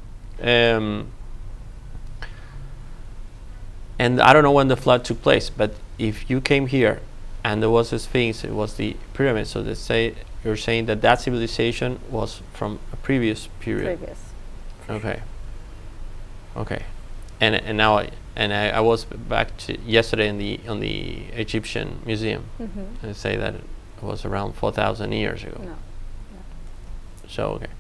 And I don't know when the flood took place, but if you came here and there was a Sphinx, it was the pyramid. So you're saying that civilization was from a previous period. Okay. And now I was back to yesterday in the Egyptian museum, and say that it was around 4,000 years ago. No. So okay.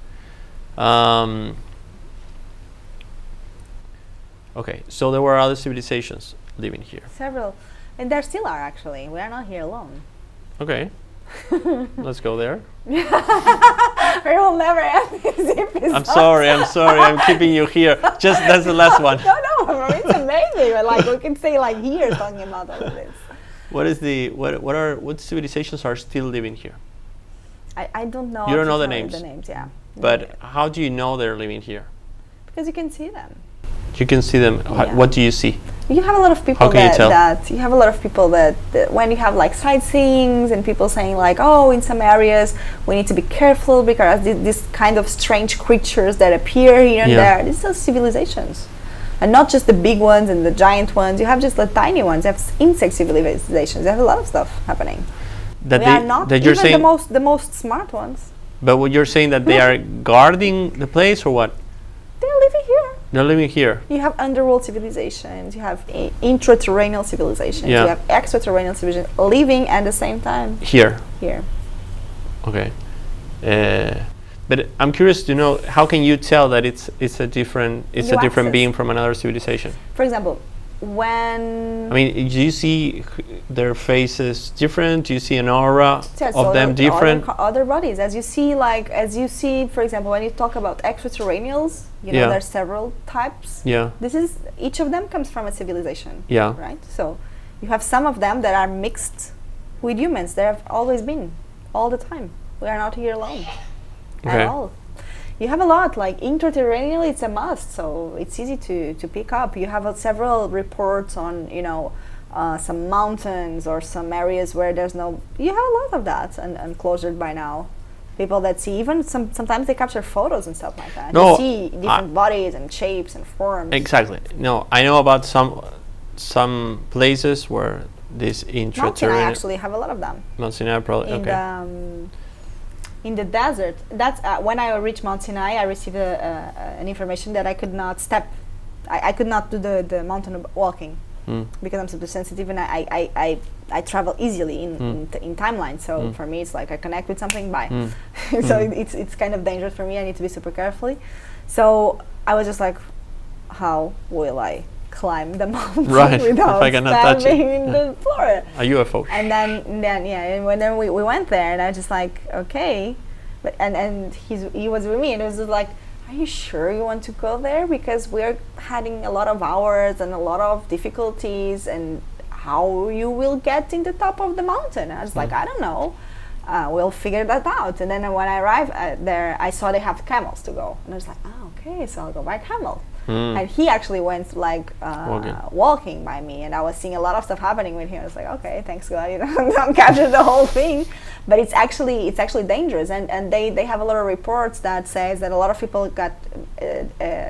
Okay, so there were other civilizations living here. Several, and there still are, actually. We are not here alone. Okay. Let's go there. We will never end this episode. I'm sorry, I'm keeping you here. Just, that's the last one. No, it's amazing. Like, we can stay like years talking about all of this. What civilizations are still living here? I don't know. You don't know the names? The names, yeah. But how do you know they're living here? Because you can see them. You can see them. Yeah. What do you see? You have a lot of people that when you have like sightseeings and people saying like, oh, in some areas we need to be careful because these kind of strange creatures that appear here and there. These are civilizations, and not just the big ones and the giant ones. You have just the tiny ones. You have insect civilizations. You have a lot of stuff happening. That are not even the most smart ones. But what you're saying, that they are guarding the place, or what? They're living here. They're living here. You have underworld civilizations, you have intraterrestrial civilizations, you have extraterrestrial civilizations living at the same time. Here. Okay. But I'm curious to know, how can you tell that it's a different being from another civilization? For example, when I mean, do you see their faces different? Do you see an aura of them different? Other bodies, as you see, for example, when you talk about extraterrestrials, there's several types. Yeah. Each of them comes from a civilization. Yeah. Right. So you have some of them that are mixed with humans. They have always been, all the time. We are not here alone at all. You have a lot, like interterrestrial, it's a must, so it's easy to pick up. You have several reports on, some mountains or some areas where there's no, you have a lot of that and closure by now. People that see, even sometimes they capture photos and stuff like that. No, you see different bodies and shapes and forms. Exactly. No, I know about some places where this intraterrestrial. Mount actually have a lot of them. Mount Sinai, probably, okay. In the desert, that's when I reached Mount Sinai, I received an information that I could not step. I could not do the mountain walking because I'm super sensitive, and I travel easily in timeline. So for me, it's like I connect with something. Bye. So it's kind of dangerous for me. I need to be super carefully. So I was just like, how will I climb the mountain without standing in the floor? A UFO. And then when we went there, and I was just like, okay, but and he was with me, and it was just like, are you sure you want to go there? Because we're having a lot of hours and a lot of difficulties, and how you will get in the top of the mountain? I was like, I don't know. We'll figure that out. And then when I arrived there, I saw they have camels to go, and I was like, oh, okay, so I'll go by camel. And he actually went like walking by me, and I was seeing a lot of stuff happening with him. I was like, okay, thanks God, don't capture the whole thing. But it's actually dangerous, and they have a lot of reports that says that a lot of people got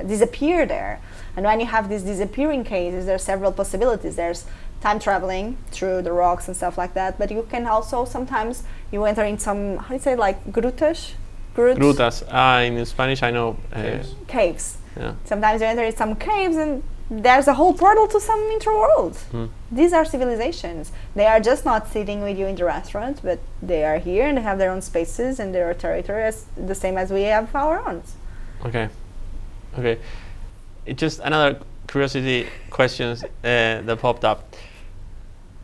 disappeared there. And when you have these disappearing cases, there are several possibilities. There's time traveling through the rocks and stuff like that, but you can also sometimes you enter in some, how do you say, like grutas? Grutas. In Spanish, I know. Caves. Yeah. Sometimes you enter in some caves and there's a whole portal to some interworld. These are civilizations. They are just not sitting with you in the restaurant, but they are here and they have their own spaces and their territory, the same as we have our own. Okay. It's just another curiosity questions that popped up.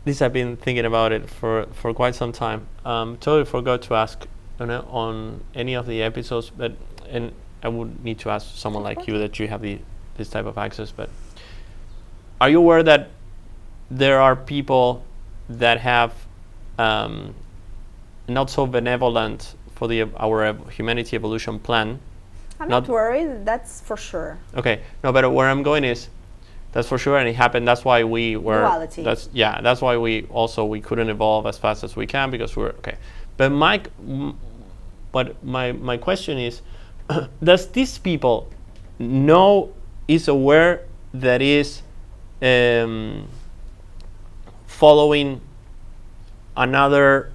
This I've been thinking about it for quite some time. Totally forgot to ask on any of the episodes, and I would need to ask someone like you that you have this type of access. But are you aware that there are people that have not so benevolent for our humanity evolution plan? I'm not worried. That's for sure. Okay, no, but where I'm going is, that's for sure, and it happened. That's why we were. Duality. That's why we couldn't evolve as fast as we can, because we're okay. But my question is, does these people is aware that is following another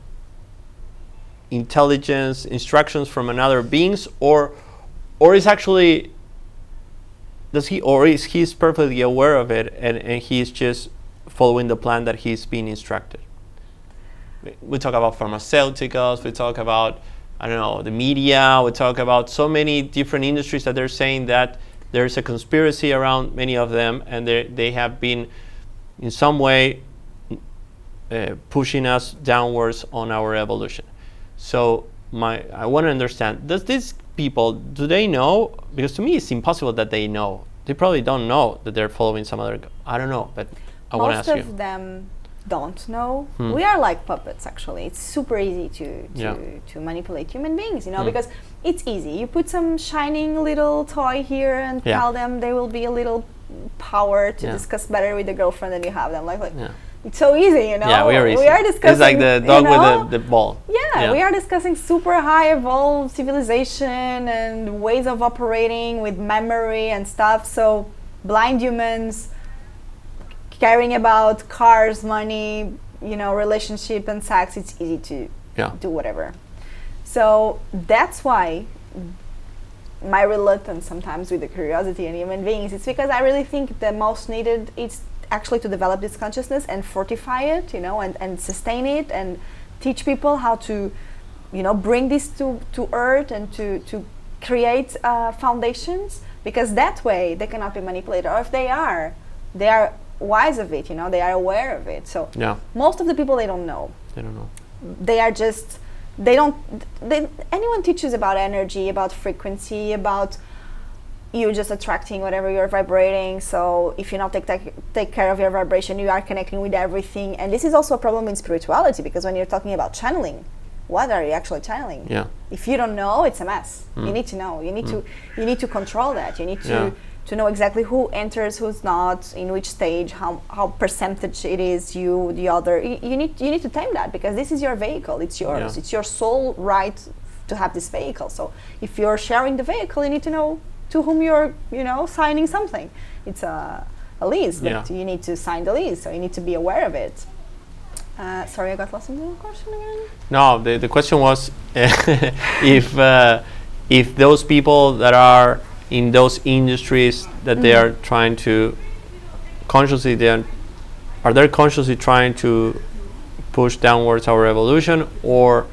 intelligence, instructions from another beings, or is actually, is he perfectly aware of it and he's just following the plan that he's being instructed? We talk about pharmaceuticals, we talk about, I don't know, the media, we talk about so many different industries that they're saying that there's a conspiracy around many of them, and they have been in some way pushing us downwards on our evolution. So I want to understand, does these people, do they know? Because to me it's impossible that they know. They probably don't know that they're following some other, I don't know, but I want to ask you. Most of them don't know. We are like puppets, actually. It's super easy to manipulate human beings, because it's easy. You put some shining little toy here and tell them they will be a little power to discuss better with the girlfriend that you have them. It's so easy, Yeah, we are easy. We are discussing. It's like the dog with the ball. Yeah, we are discussing super high evolved civilization and ways of operating with memory and stuff. So blind humans caring about cars, money, relationship and sex, it's easy to do whatever. So that's why my reluctance sometimes with the curiosity in human beings, it's because I really think the most needed is actually to develop this consciousness and fortify it, and sustain it and teach people how to, bring this to earth and to create foundations, because that way they cannot be manipulated. Or if they are wise of it, they are aware of it. So most of the people, they don't know. They are just, anyone teaches about energy, about frequency, about you just attracting whatever you're vibrating. So if you not take care of your vibration, you are connecting with everything. And this is also a problem in spirituality, because when you're talking about channeling, what are you actually channeling? If you don't know, it's a mess. You need to know. You need to control that. You need to know exactly who enters, who's not, in which stage, how percentage it is, you, the other. You need to tame that, because this is your vehicle. It's yours. It's your soul right to have this vehicle. So if you're sharing the vehicle, you need to know to whom you're, signing something. It's a lease, but you need to sign the lease. So you need to be aware of it. Sorry, I got lost in the question again. No, the question was if those people that are in those industries that they are trying to consciously, are they consciously trying to push downwards our evolution, or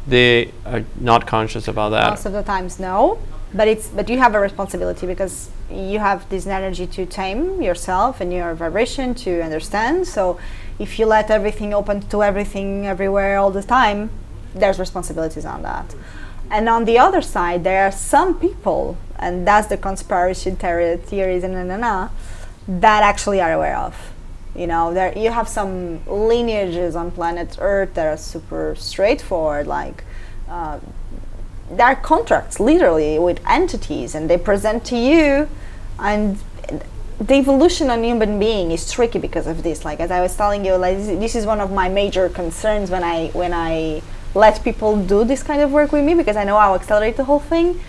they are not conscious about that? Most of the times, no. But you have a responsibility, because you have this energy to tame yourself and your vibration to understand. So if you let everything open to everything everywhere all the time, there's responsibilities on that. And on the other side, there are some people, and that's the conspiracy theories that actually are aware of. There you have some lineages on planet Earth that are super straightforward, like there are contracts literally with entities, and they present to you, and the evolution on human being is tricky because of this. Like, as I was telling you, like, this is one of my major concerns when I let people do this kind of work with me, because I know I'll accelerate the whole thing.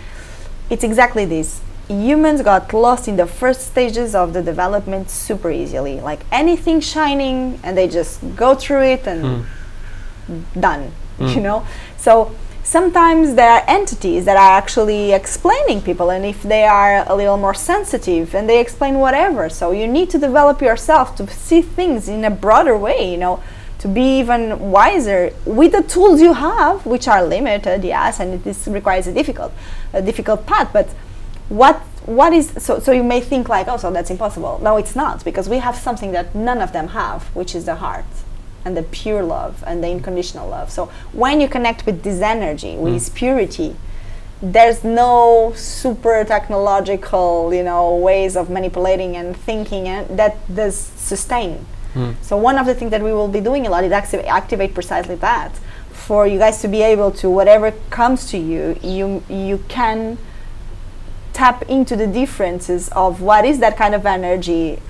It's exactly this. Humans got lost in the first stages of the development super easily, like anything shining, and they just go through it and done. So sometimes there are entities that are actually explaining people, and if they are a little more sensitive, and they explain whatever. So you need to develop yourself to see things in a broader way, to be even wiser with the tools you have, which are limited, yes, and this requires a difficult path. But what is so you may think like, oh, so that's impossible. No, it's not, because we have something that none of them have, which is the heart and the pure love and the unconditional love. So when you connect with this energy, with this purity, there's no super technological, ways of manipulating and thinking that does sustain. So one of the things that we will be doing a lot is activate precisely that, for you guys to be able to, whatever comes to you, you can tap into the differences of what is that kind of energy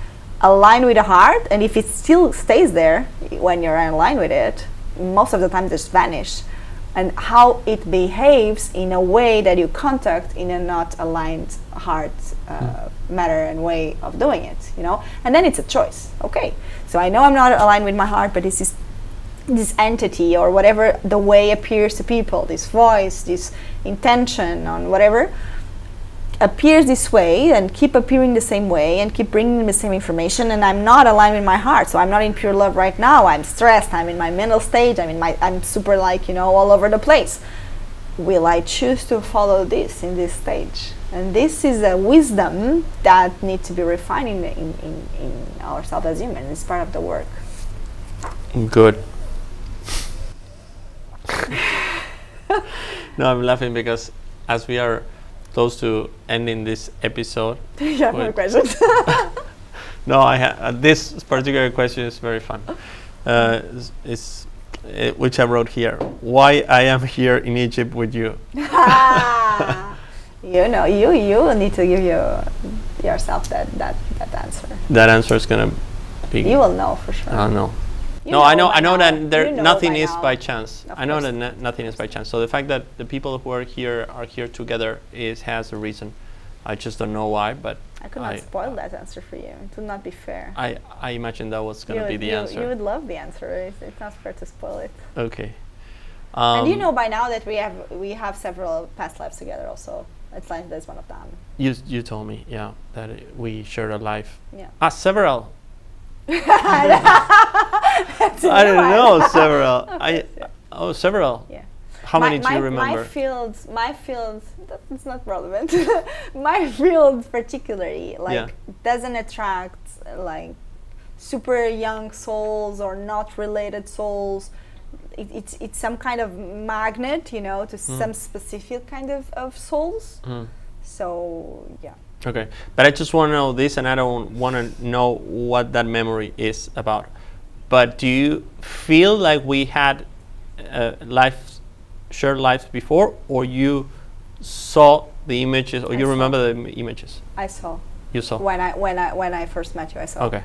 aligned with the heart, and if it still stays there when you're in line with it, most of the time just vanish, and how it behaves in a way that you contact in a not aligned heart matter and way of doing it, and then it's a choice. Okay, so I know I'm not aligned with my heart, but this entity or whatever the way appears to people, this voice, this intention on whatever appears this way, and keep appearing the same way, and keep bringing the same information, and I'm not aligned with my heart, so I'm not in pure love right now. I'm stressed, I'm in my mental stage, I'm super all over the place. Will I choose to follow this in this stage? And this is a wisdom that needs to be refined in ourselves as humans. It's part of the work. Good. No, I'm laughing because as we are close to ending this episode. You have more questions? No, I this particular question is very fun. Which I wrote here. Why I am here in Egypt with you? You need to give yourself that answer. That answer is gonna be. You will know for sure. I know. I know that nothing is by chance. I know that nothing is by chance. So the fact that the people who are here together has a reason. I just don't know why, but I could not spoil that answer for you. It would not be fair. I imagine that was going to be the answer. You would love the answer. It's not fair to spoil it. Okay. And by now that we have several past lives together also. Atlantis is one of them. You told me, that we shared a life. Yeah. Several. I don't know, several. Several. Yeah. How many do you remember? My field, that's not relevant. My field particularly, doesn't attract super young souls or not related souls. It's some kind of magnet, you know, to some specific kind of souls. So yeah. Okay, but I just want to know this, and I don't want to know what that memory is about. But do you feel like we had shared lives before, or you saw the images, or you remember the images? I saw. You saw when I first met you. I saw. Okay.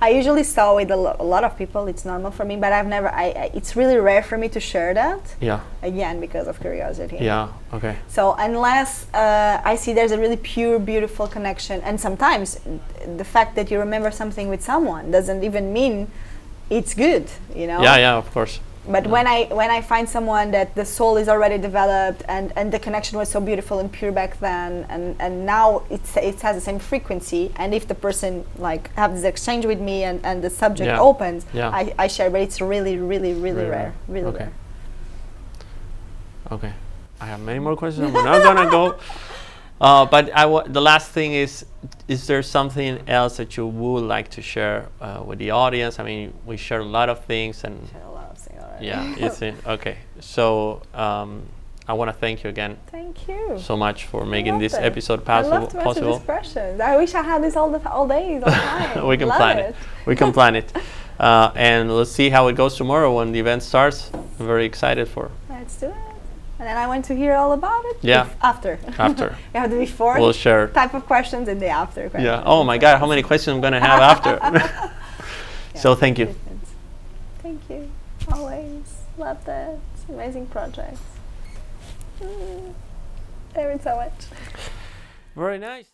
I usually saw with a lot of people. It's normal for me, but I've never. It's really rare for me to share that. Yeah. Again, because of curiosity. Yeah. Okay. So unless I see there's a really pure, beautiful connection, and sometimes the fact that you remember something with someone doesn't even mean it's good. You know. Yeah. Yeah. Of course. But when I find someone that the soul is already developed and the connection was so beautiful and pure back then, and now it has the same frequency, and if the person like have this exchange with me and the subject opens, I share, but it's really rare. Really okay. rare. Okay. I have many more questions. We're not gonna go. But the last thing is there something else that you would like to share with the audience? I mean, we share a lot of things and. Yeah, it's in. Okay, so I want to thank you again. Thank you so much for making this episode possible. I love to answer these questions. I wish I had this all days, all the time. We can plan it. We can plan it, and let's see how it goes tomorrow when the event starts. I'm very excited for. Let's do it. And then I want to hear all about it. Yeah. After. You have the before. We'll share type of questions and the after questions. Yeah. Oh my God, how many questions I'm gonna have after? So thank you. Thank you. Always love that. It's an amazing project. Love it so much. Very nice.